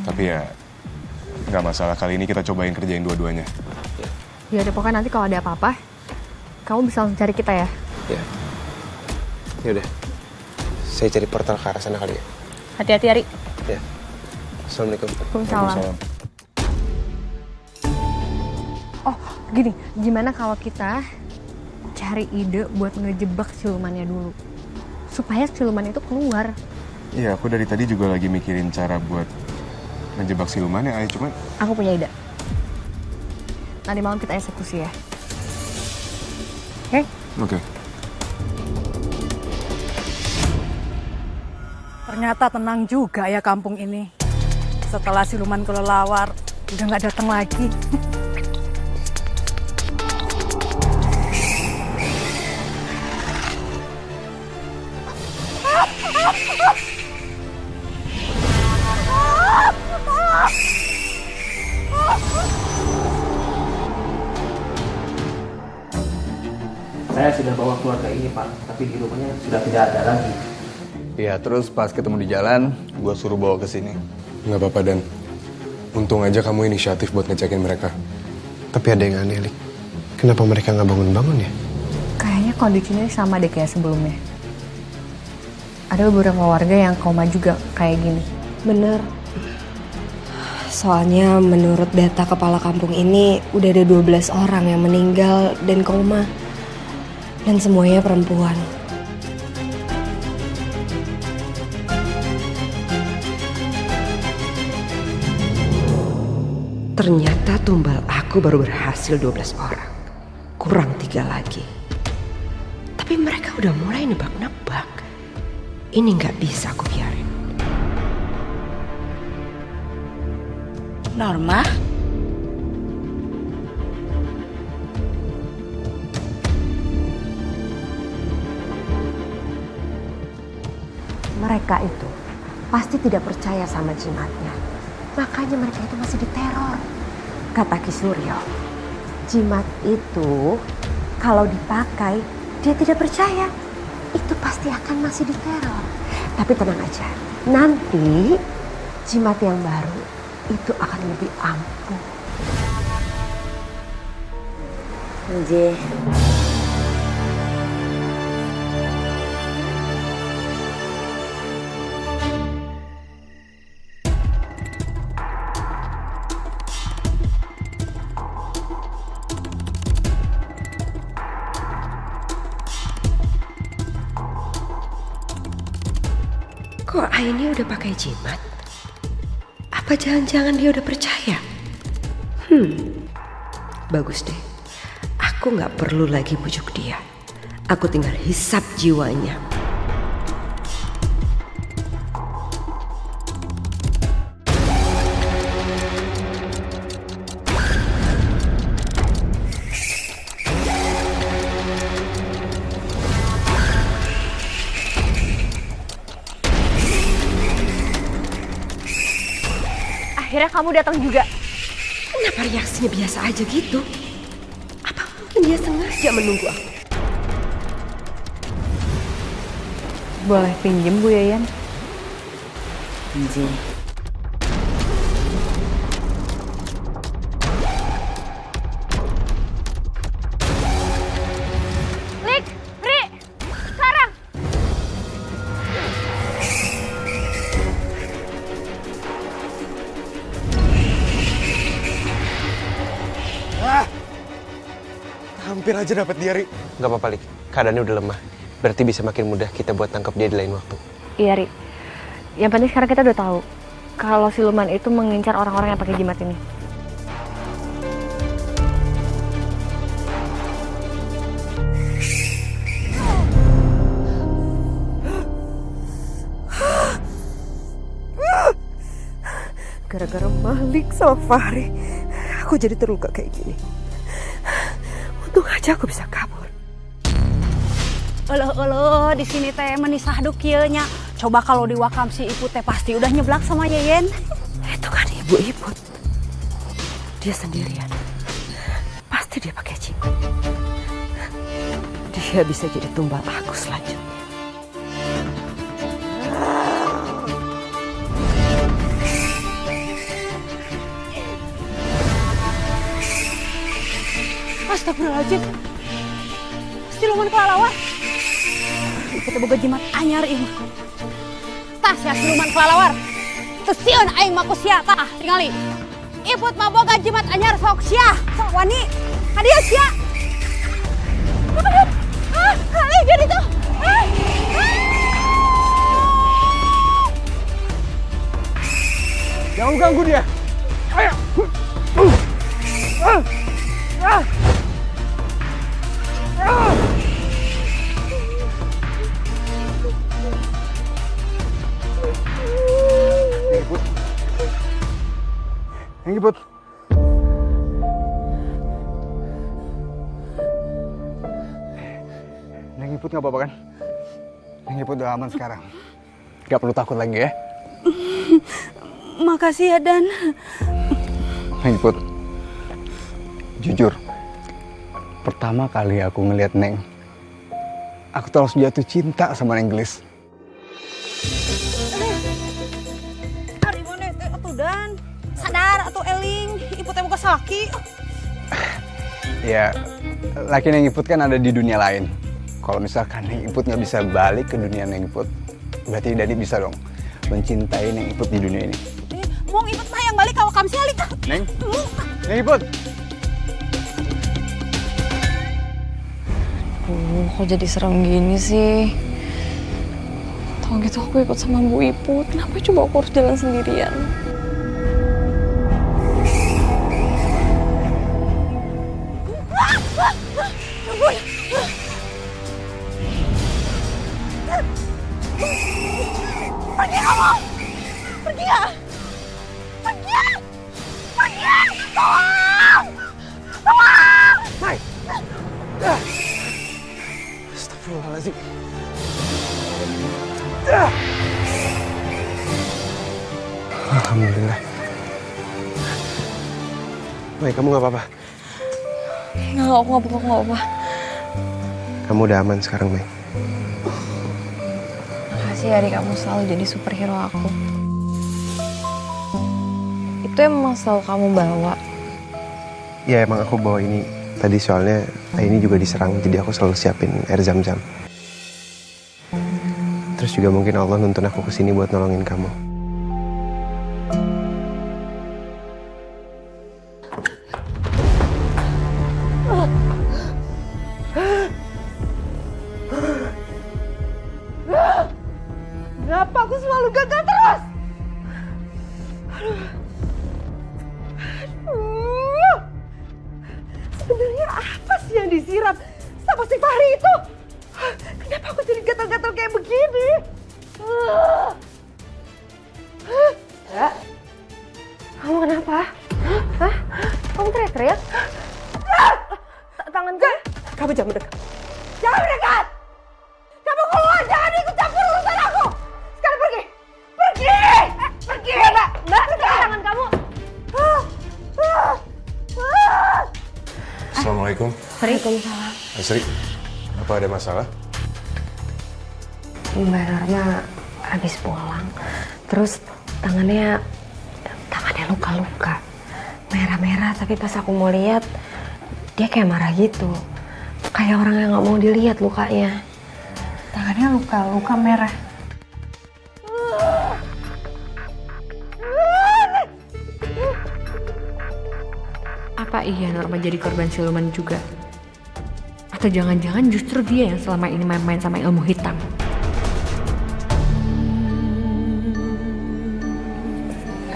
Tapi ya nggak masalah, kali ini kita cobain kerjain dua-duanya.
Ya udah, pokoknya nanti kalau ada apa-apa, kamu bisa langsung cari kita ya.
Ya. Ya udah. Saya cari portal ke arah sana kali ya.
Hati-hati, Ari.
Ya. Assalamualaikum.
Waalaikumsalam. Oh, gini, gimana kalau kita cari ide buat ngejebak silumannya dulu? Supaya siluman itu keluar.
Iya, aku dari tadi juga lagi mikirin cara buat ngejebak silumannya, cuman
Aku punya ide. Nanti malam kita eksekusi ya. Oke?
Oke.
Ternyata tenang juga ya kampung ini. Setelah siluman kelelawar udah nggak datang lagi.
Saya sudah bawa keluarga ini, Pak, tapi di rumahnya sudah tidak ada lagi.
Ya, terus pas ketemu di jalan, gue suruh bawa ke sini.
Nggak apa-apa, Dan. Untung aja kamu inisiatif buat ngecekin mereka.
Tapi ada yang aneh, Lik. Kenapa mereka nggak bangun-bangun ya?
Kayaknya kondisinya sama deh kayak sebelumnya. Ada beberapa warga yang koma juga kayak gini.
Bener. Soalnya menurut data kepala kampung ini udah ada 12 orang yang meninggal dan koma. Dan semuanya perempuan. Ternyata tumbal aku baru berhasil 12 orang. Kurang 3 lagi. Tapi mereka udah mulai nebak-nebak. Ini nggak bisa aku biarin.
Norma?
Mereka itu pasti tidak percaya sama jimatnya. Makanya mereka itu masih diteror. Kata Ki Suryo, jimat itu kalau dipakai dia tidak percaya, itu pasti akan masih diteror. Tapi tenang aja, nanti jimat yang baru itu akan lebih ampuh.
Nggih.
Kok Aini udah pakai jimat? Apa jangan-jangan dia udah percaya? Bagus deh. Aku nggak perlu lagi bujuk dia. Aku tinggal hisap jiwanya.
Akhirnya kamu datang juga.
Kenapa reaksinya biasa aja gitu? Apa mungkin dia sengaja menunggu aku?
Boleh pinjem Bu Yayan?
Nggih.
Lik, Ri, sekarang.
Hampir aja dapat dia, Ri. Gak apa-apa, Lik. Keadaannya udah lemah. Berarti bisa makin mudah kita buat tangkap dia di lain waktu.
Iya, Ri. Yang penting sekarang kita udah tahu kalau siluman itu mengincar orang-orang yang pakai jimat ini.
Gara-gara Malik sama Fahri, aku jadi terluka kayak gini. Untung aja aku bisa kabur.
Oloh, di sini teh menisah duk kieu nya. Coba kalau di Wakam si Iput teh pasti udah nyeblak sama Yeyen.
Itu kan Ibu Iput. Dia sendirian. Pasti dia pakai jimat. Dia bisa jadi tumbal aku selanjutnya.
Astagfirullahaladzim. Siluman kelelawar. Kita boga jimat anyar ieu mah. Tah sia siluman kelelawar. Teu sieun aing mah ku sia tah tingali. Iput mah boga jimat anyar sok sia, sok wani. Hadieu sia. Aing jadi tuh.
Jangan ganggu dia. Ayo.
Neng Iput. Neng Iput nggak apa-apa kan? Neng Iput udah aman sekarang. Gak perlu takut lagi ya.
Makasih ya Dan.
Neng Iput, jujur, pertama kali aku ngeliat Neng, aku tuh langsung jatuh cinta sama Neng Gelis.
Hari mana teh atuh Dan? Sadar atuh eling, Iput teh boga salaki.
Ya, laki Neng Iput kan ada di dunia lain. Kalau misalkan Neng Iput nggak bisa balik ke dunia Neng Iput, berarti Dadi bisa dong mencintai Neng Iput di dunia ini.
Mung Iput mah yang balik ka Wakam Sialik.
Neng? Neng Iput!
Kok jadi serem gini sih? Tau gitu aku ikut sama Bu Iput. Kenapa coba aku harus jalan sendirian?
Pergi kamu! Pergi ya! Pergi ya! Pergi ya! Tolong! Tolong!
Hai! Astagfirullahaladzim. Alhamdulillah. Baik, kamu gak apa-apa?
Nggak, aku nggak apa-apa, aku nggak apa-apa.
Kamu udah aman sekarang, Mei.
Makasih Ari, kamu selalu jadi superhero aku. Itu emang selalu kamu bawa.
Ya emang aku bawa ini. Tadi soalnya ini juga diserang, jadi aku selalu siapin air zam-zam. Terus juga mungkin Allah nuntun aku kesini buat nolongin kamu.
Kenapa aku selalu gagal terus? Aduh. Sebenarnya apa sih yang disiram sama si Fahri itu? Kenapa aku jadi gatal-gatal kayak begini?
Ya. Kamu kenapa? Hah? Kamu teriak-teriak? Tangan gue?
Kamu jangan mendekat. Jangan mendekat! Kamu keluar, jangan ikut campur urusan aku! Sekarang pergi! Pergi! Pergi!
Mbak, tangan kamu.
Assalamualaikum.
Waalaikumsalam.
Asri, apa ada masalah?
Mbak Norma habis pulang, terus tangannya luka-luka, merah-merah. Tapi pas aku mau lihat, dia kayak marah gitu, kayak orang yang nggak mau dilihat lukanya.
Tangannya luka merah.
Apa iya Norma jadi korban siluman juga? Atau jangan-jangan justru dia yang selama ini main-main sama ilmu hitam?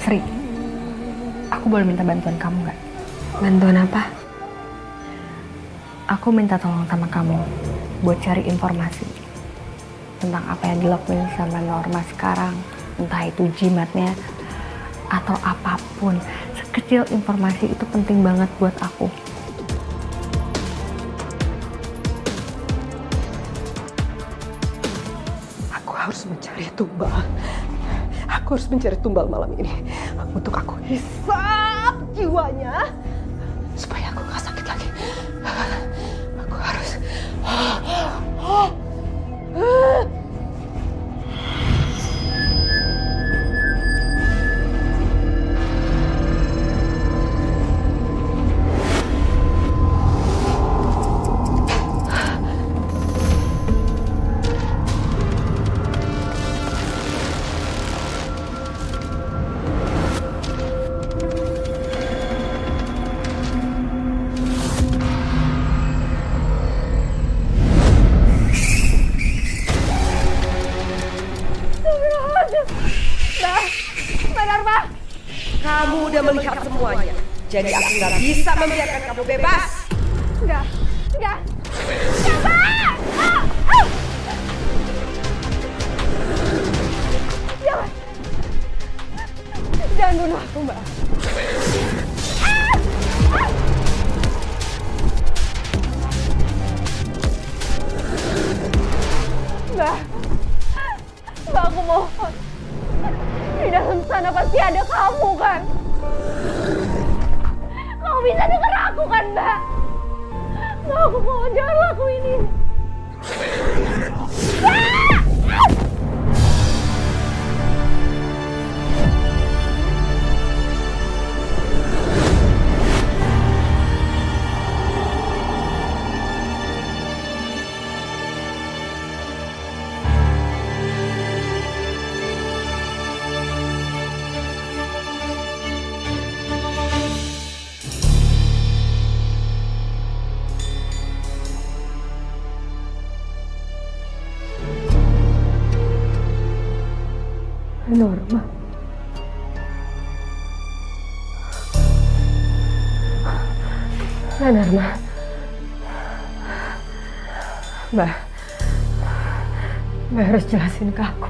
Sri, aku boleh minta bantuan kamu nggak?
Bantuan apa?
Aku minta tolong sama kamu buat cari informasi tentang apa yang dilakuin sama Norma sekarang. Entah itu jimatnya atau apapun. Sekecil informasi itu penting banget buat aku.
Aku harus mencari tumbal. Aku harus mencari tumbal malam ini. Untuk aku hisap jiwanya. Supaya aku gak sakit lagi. Aku harus...
Kamu udah melihat semuanya, jadi aku nggak bisa membiarkan kamu bebas.
Enggak. Jangan bunuh aku, Mbak. Mbak, aku mohon. Di dalam sana pasti ada kamu, kan? Kamu bisa dengar aku, kan, Mbak? Mbak, aku mohon jangan lakuin ini.
Norma. Norma. Mbak harus jelasin ke aku.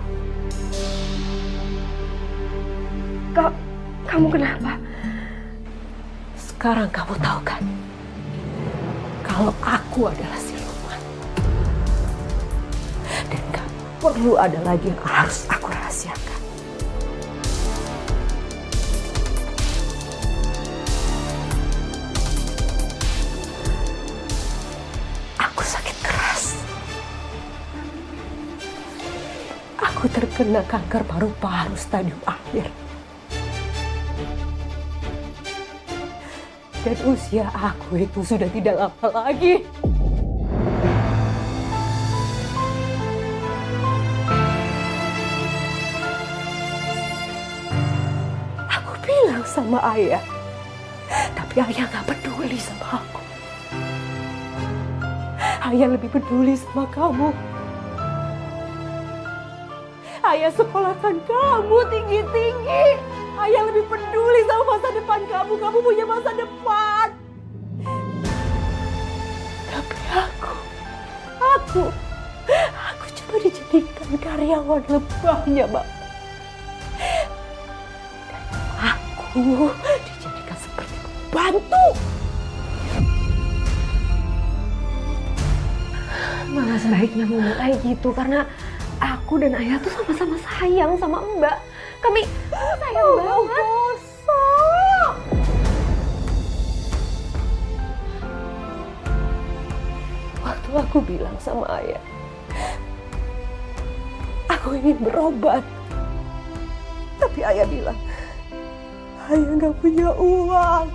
Kamu kenapa?
Sekarang kamu tahu kan? Kalau aku adalah siluman. Dan gak perlu ada lagi yang harus aku rahasiakan. Aku sakit keras.
Aku terkena kanker paru-paru stadium akhir. Dan usia aku itu sudah tidak lama lagi. Aku bilang sama ayah, tapi ayah gak peduli sama aku. Ayah lebih peduli sama kamu. Ayah sekolahkan kamu tinggi-tinggi. Ayah lebih peduli sama masa depan kamu. Kamu punya masa depan. Tapi aku cuma dijadikan karyawan lebahnya, Mbak. Dan aku dijadikan seperti pembantu.
Mama sebaiknya ngomong kayak gitu karena aku dan ayah tuh sama-sama sayang sama Mbak. Kami sayang banget.
Waktu aku bilang sama ayah, aku ingin berobat. Tapi ayah bilang, ayah nggak punya uang.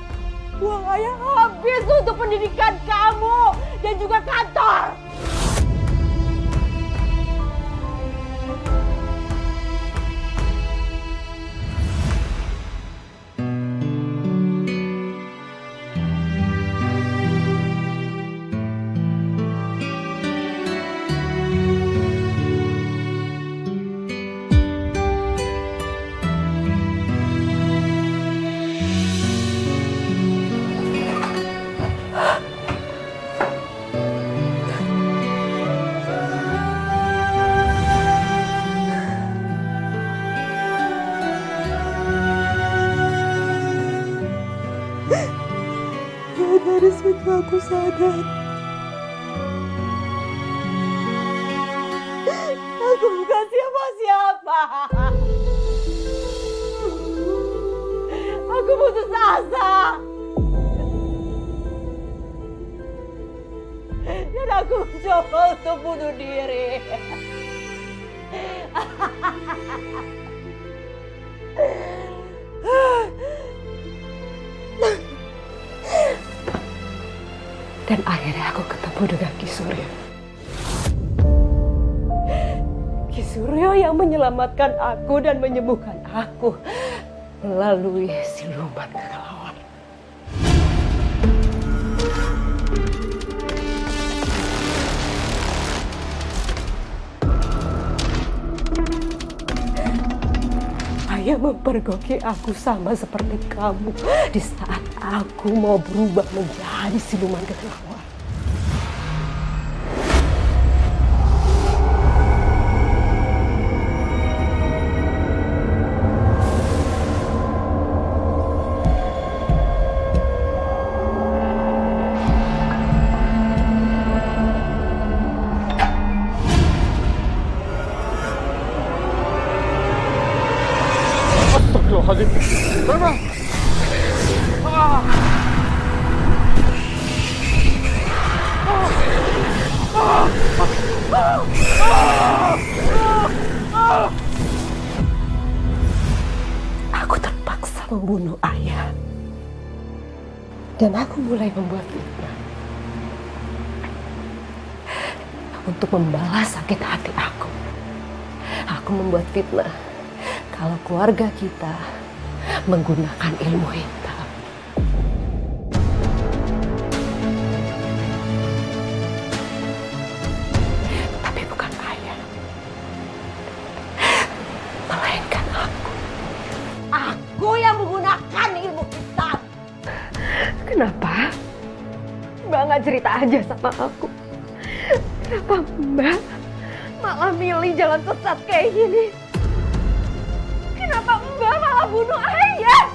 Uang ayah habis untuk pendidikan kamu dan juga kantor. Dari situ aku sadar, aku bukan siapa-siapa. Aku putus asa. Dan aku mencoba untuk bunuh diri. Dan akhirnya aku ketemu dengan Ki Suryo. Ki Suryo yang menyelamatkan aku dan menyembuhkan aku melalui siluman kelelawar. Ayah mempergoki aku sama seperti kamu di saat aku mau berubah menjadi siluman kelelawar.
Astagfirullahaladzim. Mama.
Aku terpaksa membunuh ayah. Dan aku mulai membuat fitnah. Untuk membalas sakit hati aku. Aku membuat fitnah kalau keluarga kita menggunakan ilmu hitam. Tapi bukan ayah, melainkan aku. Aku yang menggunakan ilmu hitam. Kenapa Mbak nggak cerita aja sama aku? Kenapa Mbak malah milih jalan sesat kayak gini? Kenapa Mbak malah bunuh ayah?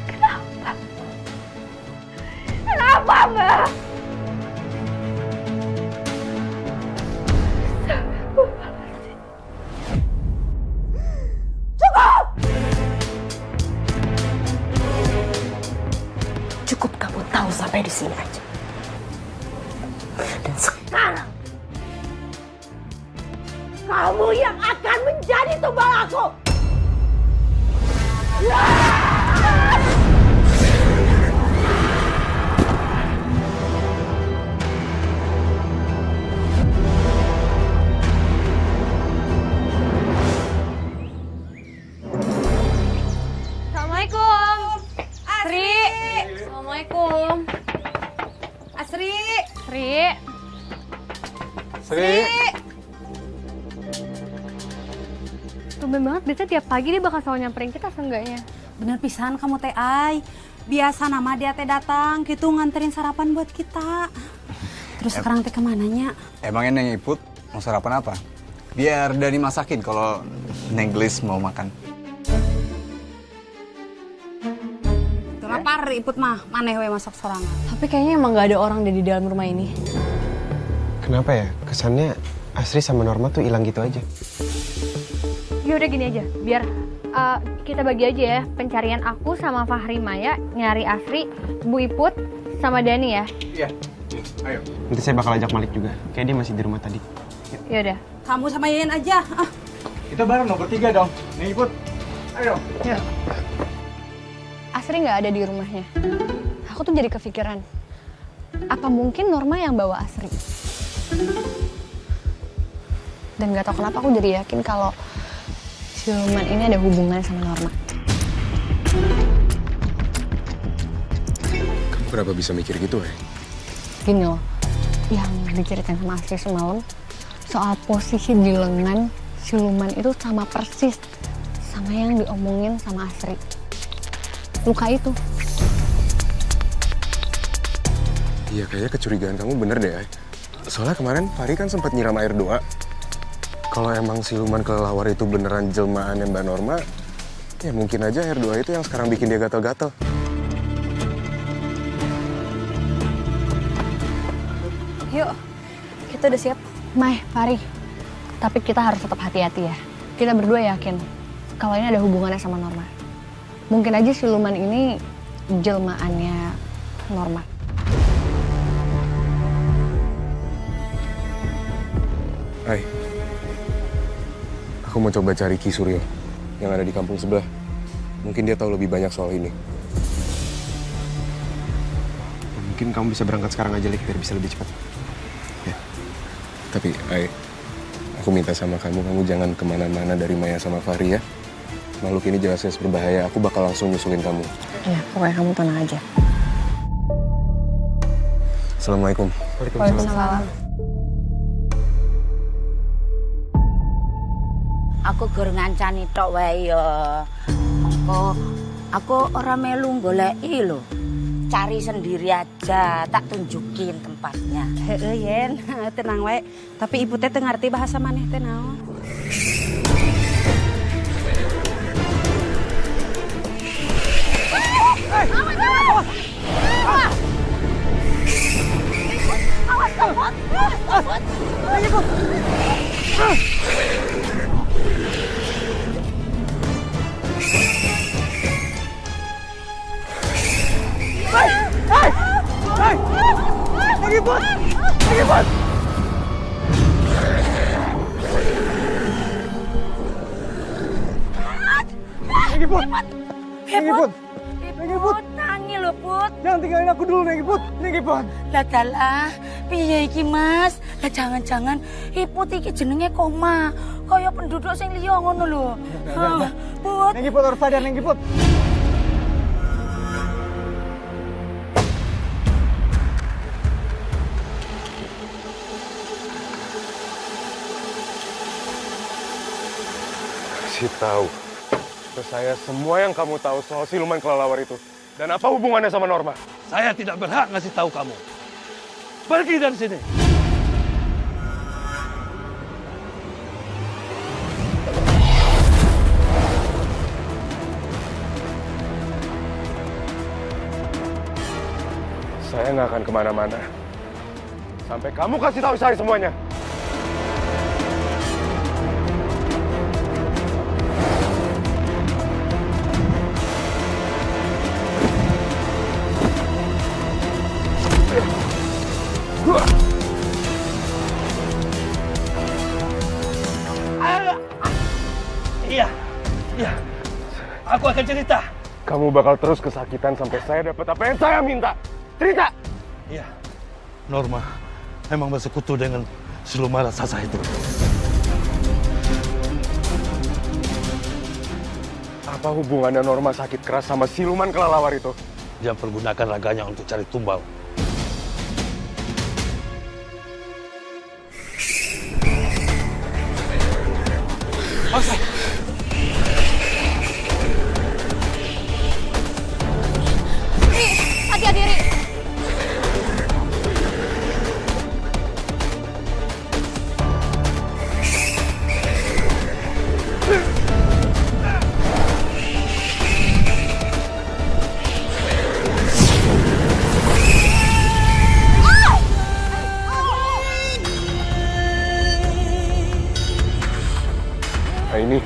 Kenapa? Kenapa Mbak? Cukup! Cukup kamu tahu sampai di sini aja. Dan sekarang Kamu yang akan menjadi tumbal aku.
Assalamualaikum. Asri. Assalamualaikum. Asri. Sri.
Sri.
Tumben banget, biasanya tiap pagi dia bakal selalu nyamperin kita seenggaknya.
Bener pisan kamu teh Ai. Biasa nama dia teh datang gitu nganterin sarapan buat kita. Terus sekarang teh kemananya?
Emangnya Neng Iput mau sarapan apa? Biar Dani masakin kalau Neng Glis mau makan.
Tuh lapar Iput mah, maneh we masak sorangan.
Tapi kayaknya emang gak ada orang deh di dalam rumah ini.
Kenapa ya? Kesannya Asri sama Norma tuh hilang gitu aja.
Ya udah gini aja, biar kita bagi aja ya pencarian aku sama Fahri Maya nyari Asri, Bu Iput sama Dani ya.
Iya. Ayo. Nanti saya bakal ajak Malik juga. Kayak dia masih di rumah tadi.
Ya udah.
Kamu sama Yayan aja.
Kita bareng nomor 3 dong. Neng Iput. Ayo.
Ya. Asri nggak ada di rumahnya. Aku tuh jadi kepikiran, apa mungkin Norma yang bawa Asri? Dan nggak tahu kenapa aku jadi yakin kalau siluman ini ada hubungannya sama Norma.
Kamu kenapa bisa mikir gitu ya?
Gini loh, yang diceritain sama Asri semalam soal posisi di lengan siluman itu sama persis sama yang diomongin sama Asri. Luka itu.
Iya, kayaknya kecurigaan kamu bener deh, Ay. Soalnya kemarin Fahri kan sempat nyiram air doa. Kalau emang siluman kelelawar itu beneran jelmaannya Mbak Norma, ya mungkin aja air doa itu yang sekarang bikin dia gatal-gatal.
Yuk, kita udah siap. Mai, Fahri. Tapi kita harus tetap hati-hati ya. Kita berdua yakin kalau ini ada hubungannya sama Norma. Mungkin aja siluman ini jelmaannya Norma.
Hai, aku mau coba cari Ki Suryo yang ada di kampung sebelah. Mungkin dia tahu lebih banyak soal ini.
Mungkin kamu bisa berangkat sekarang aja, Lik, biar bisa lebih cepat.
Ya. Tapi, Ai, aku minta sama kamu jangan kemana-mana dari Maya sama Fahri ya. Makhluk ini jelasnya berbahaya, aku bakal langsung nyusulin kamu.
Iya, pokoknya kamu tenang aja.
Assalamualaikum.
Waalaikumsalam.
Aku gur ngancani tok wae ya. Aku ora melu goleki lho. Cari sendiri aja, tak tunjukin tempatnya.
Heeh, Yen, tenang wae. Tapi ibu teh teu ngarti bahasa maneh teh naon.
Iput, tangi lho, Put.
Jangan tinggalin aku dulu, Neng Iput. Neng Iput.
Lah dalah, piye iki, Mas? Lah jangan-jangan Iput iki jenenge koma. Kaya penduduk sing liya ngono lho. Put.
Neng Iput harus sadar, Neng Iput.
Kasih tahu ke saya semua yang kamu tahu soal siluman kelelawar itu. Dan apa hubungannya sama Norma?
Saya tidak berhak ngasih tahu kamu. Pergi dari sini.
Saya nggak akan kemana-mana. Sampai kamu kasih tahu saya semuanya.
Ayo! Aku akan cerita.
Kamu bakal terus kesakitan sampai saya dapat apa yang saya minta. Cerita!
Iya, Norma memang bersekutu dengan siluman raksasa itu.
Apa hubungannya Norma sakit keras sama siluman kelelawar itu?
Dia pergunakan raganya untuk cari tumbal.
Masa?
Hati-hati, Ri.
Nah ini.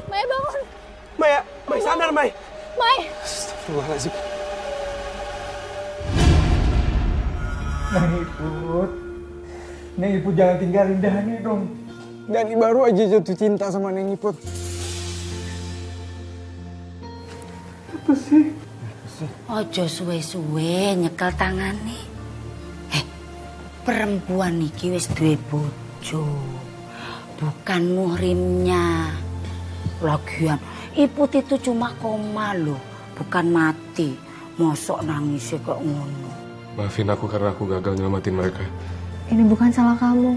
Maya bangun.
Maya sadar, Mai.
Mai.
Astagfirullahaladzim.
Neng Iput. Neng Iput jangan tinggalin Dani dong. Dani baru aja jatuh cinta sama Neng Iput. Apa sih?
Ojo suwe-suwe nyekel tangane. Perempuan iki wis duwe bojo. Bukan muhrimnya. Lagian Iput itu cuma koma loh, bukan mati. Mosok nangisnya kok ngono.
Maafin aku karena aku gagal nyelamatin mereka.
Ini bukan salah kamu.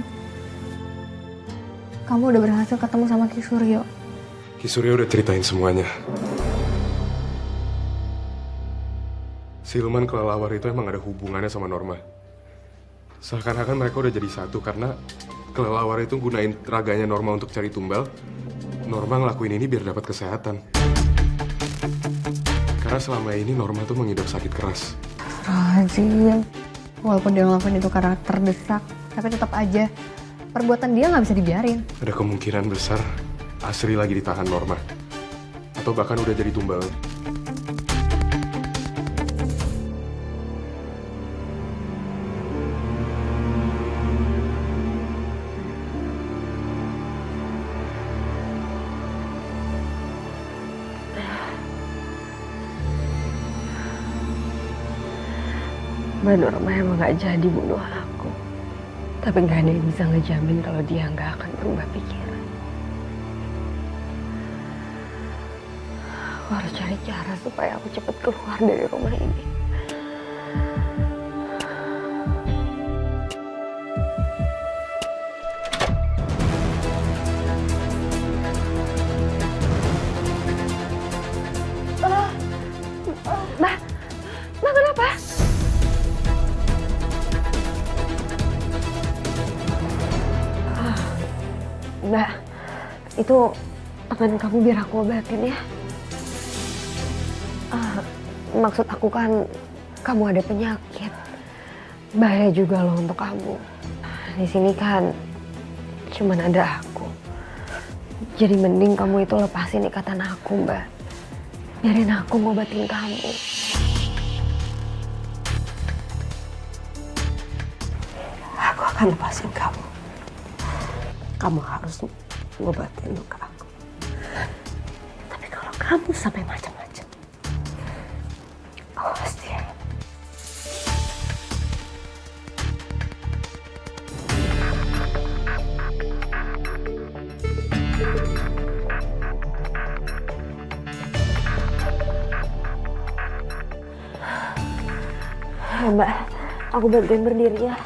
Kamu udah berhasil ketemu sama Ki Suryo.
Ki Suryo udah ceritain semuanya. Siluman kelelawar itu emang ada hubungannya sama Norma. Seakan-akan mereka udah jadi satu karena kelelawar itu gunain raganya Norma untuk cari tumbal. Norma ngelakuin ini biar dapat kesehatan. Karena selama ini Norma tuh mengidap sakit keras.
Rajin. Walaupun dia ngelakuin itu karena terdesak, tapi tetap aja perbuatan dia nggak bisa dibiarin.
Ada kemungkinan besar Asri lagi ditahan Norma. Atau bahkan udah jadi tumbal.
Mbak Norma emang gak jadi bunuh aku. Tapi gak ada yang bisa ngejamin kalau dia gak akan berubah pikiran. Aku harus cari cara supaya aku cepat keluar dari rumah ini. Mbak kenapa? Mbak, itu tangan kamu biar aku obatin ya. Maksud aku kan kamu ada penyakit. Bahaya juga loh untuk kamu. Di sini kan cuman ada aku. Jadi mending kamu itu lepasin ikatan aku, Mbak. Biarin aku ngobatin kamu.
Aku akan lepasin kamu. Kamu harus ngobatin luka aku. Tapi kalau kamu sampai macam-macam, awas dia.
Mbak, aku bantuin berdiri ya.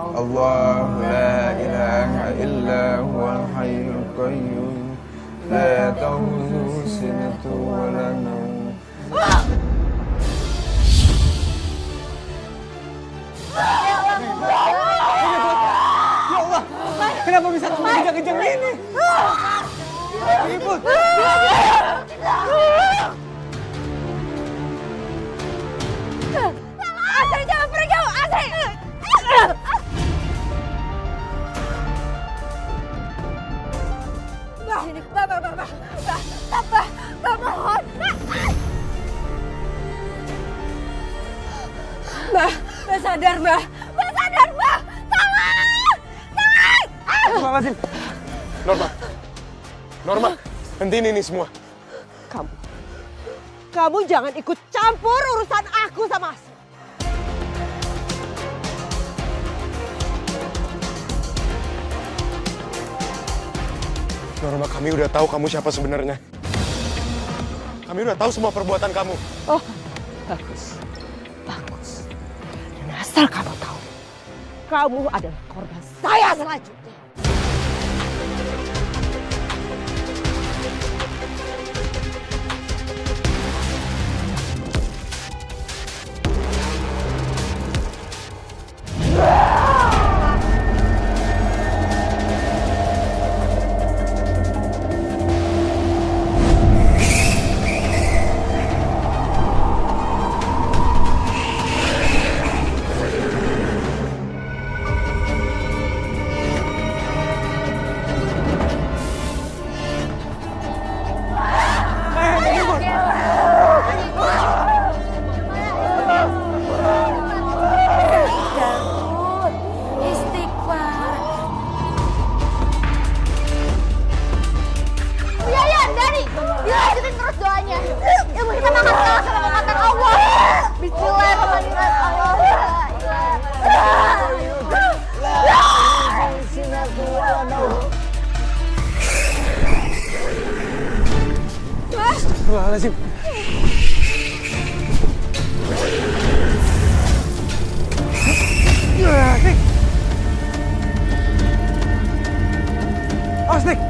Allah la ilaha illa huwal hayyul qayyum la ta'khudhuhu sinatun wa la nawm.
Ya Allah, kenapa bisa kejang-kejang ini? Ibu.
Asri, jangan pergi, Asri. Mbak, mohon. Mbak sadar, Mbak. Mbak sadar, Mbak. Tolong!
Astagfirullahaladzim. Norma, hentikan ini semua.
Kamu jangan ikut campur urusan aku sama Asri.
Norma, kami udah tahu kamu siapa sebenarnya. Kami udah tahu semua perbuatan kamu.
Oh, bagus. Dan asal kamu tahu, kamu adalah korban saya selanjutnya.
Astagfirullahaladzim. Awas, Dik.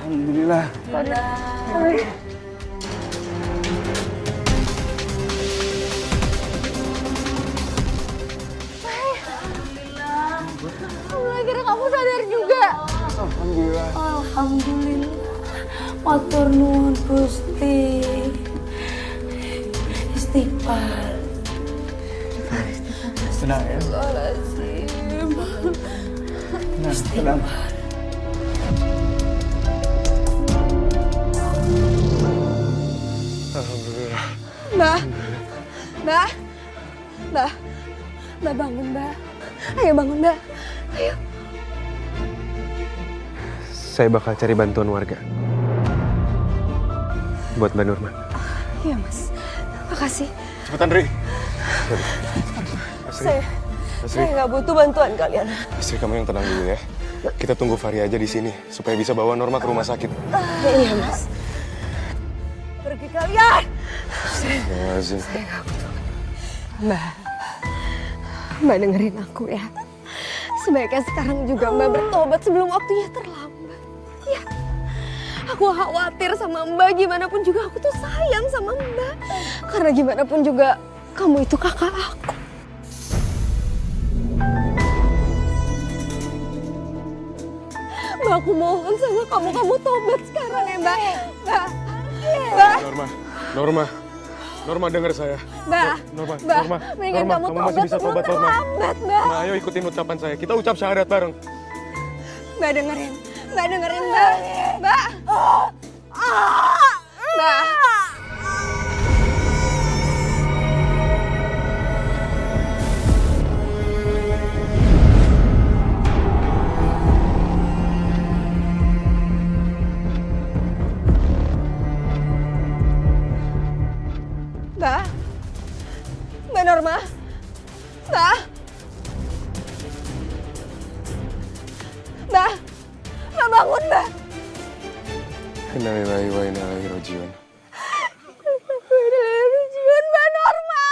Alhamdulillah.
Akhirnya kamu sadar juga.
Alhamdulillah.
Alhamdulillah. Matur nuwun Gusti. Istighfar.
Tenang ya. Tenang.
Alhamdulillah.
Mbak bangun, Mbak. Ayo bangun, Mbak. Ayo.
Saya bakal cari bantuan warga. Buat Mbak Norma.
Iya, Mas. Makasih.
Cepetan, Ri.
Saya nggak butuh bantuan kalian.
Istri kamu yang tenang dulu ya. Kita tunggu Fahri aja di sini supaya bisa bawa Norma ke rumah sakit.
Iya, Mas. Pergi kalian.
Astagfirullahaladzim.
Saya nggak butuh. Mbak dengerin aku ya. Sebaiknya sekarang juga Mbak bertobat sebelum waktunya terlambat. Ya, aku khawatir sama Mbak. Gimana pun juga aku tuh sayang sama Mbak. Karena gimana pun juga kamu itu kakak aku. Mbak, aku mohon sama kamu tobat sekarang ya Mbak.
Norma dengar saya.
Mbak, mendingan
Norma, kamu masih bisa tobat, Norma.
terlambat, Mbak.
Nah, ayo ikutin ucapan saya. Kita ucap syahadat bareng.
Mbak dengerin, Mbak. Mbak.
bangun, Mbak.
Innalillahi wa inna ilaihi raji'un.
Mbak Norma.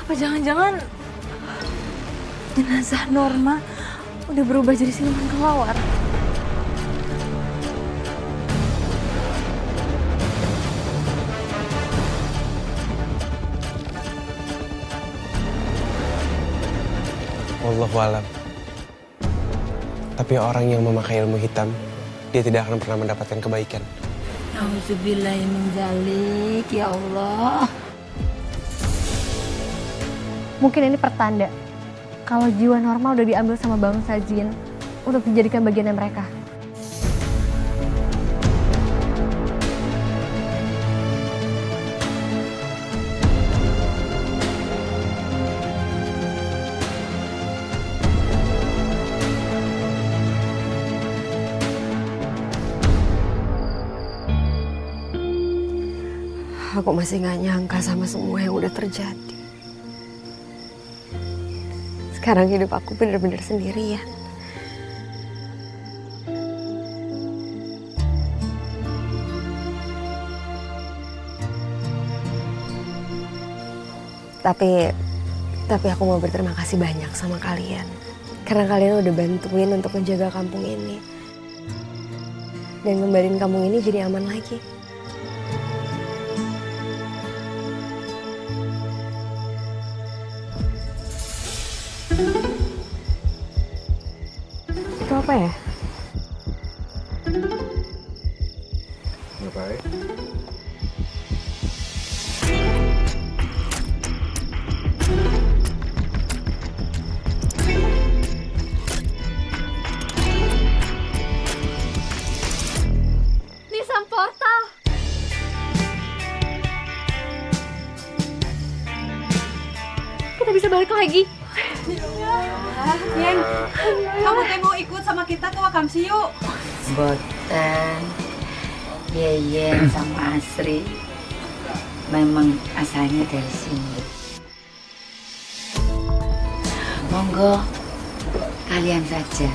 Apa jangan-jangan jenazah Norma udah berubah jadi siluman kelawar?
Wallahualam. Tapi orang yang memakai ilmu hitam, dia tidak akan pernah mendapatkan kebaikan.
Auzubillahi min dzalik, ya Allah.
Mungkin ini pertanda kalau jiwa Norma udah diambil sama bangsa jin untuk dijadikan bagiannya mereka.
Aku masih gak nyangka sama semua yang udah terjadi. Sekarang hidup aku bener-bener sendirian. Tapi aku mau berterima kasih banyak sama kalian. Karena kalian udah bantuin untuk menjaga kampung ini. Dan kembaliin kampung ini jadi aman lagi. Itu apa ya?
Ngapain?
Nisam portal. Kita bisa balik lagi.
Yen, kamu teh mau ikut sama kita ke Wakam Siu?
Boten. Yeyen sama Asri memang asalnya dari sini. Monggo, kalian saja.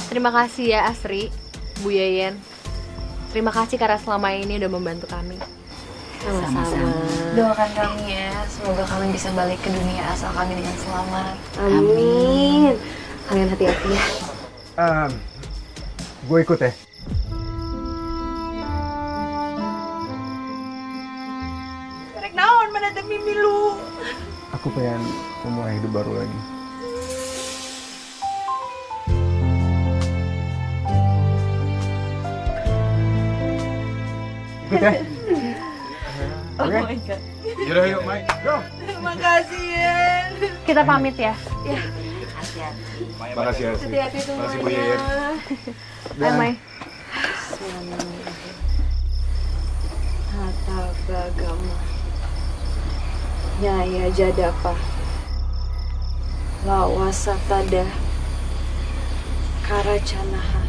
Terima kasih ya Asri, Bu Yeyen. Terima kasih karena selama ini udah membantu kami.
Sama-sama.
Doakan kami ya, semoga kami bisa balik ke dunia asal kami dengan selamat.
Amin. Kalian hati-hati ya.
Gue ikut ya.
Rek naon mana teh mimi lu?
Aku pengen memulai hidup baru lagi. Ikut ya.
Oh my god.
Yaudah yuk, Mike. Go.
Makasih Yen.
Kita pamit ya.
Ya.
Makasih Asri.
Hati-hati
Makasih Bu
semuanya.
Yeyen.
Bye, Mai.
Hata Bagama Nyaya Jadapa Lawasatada Karacanaha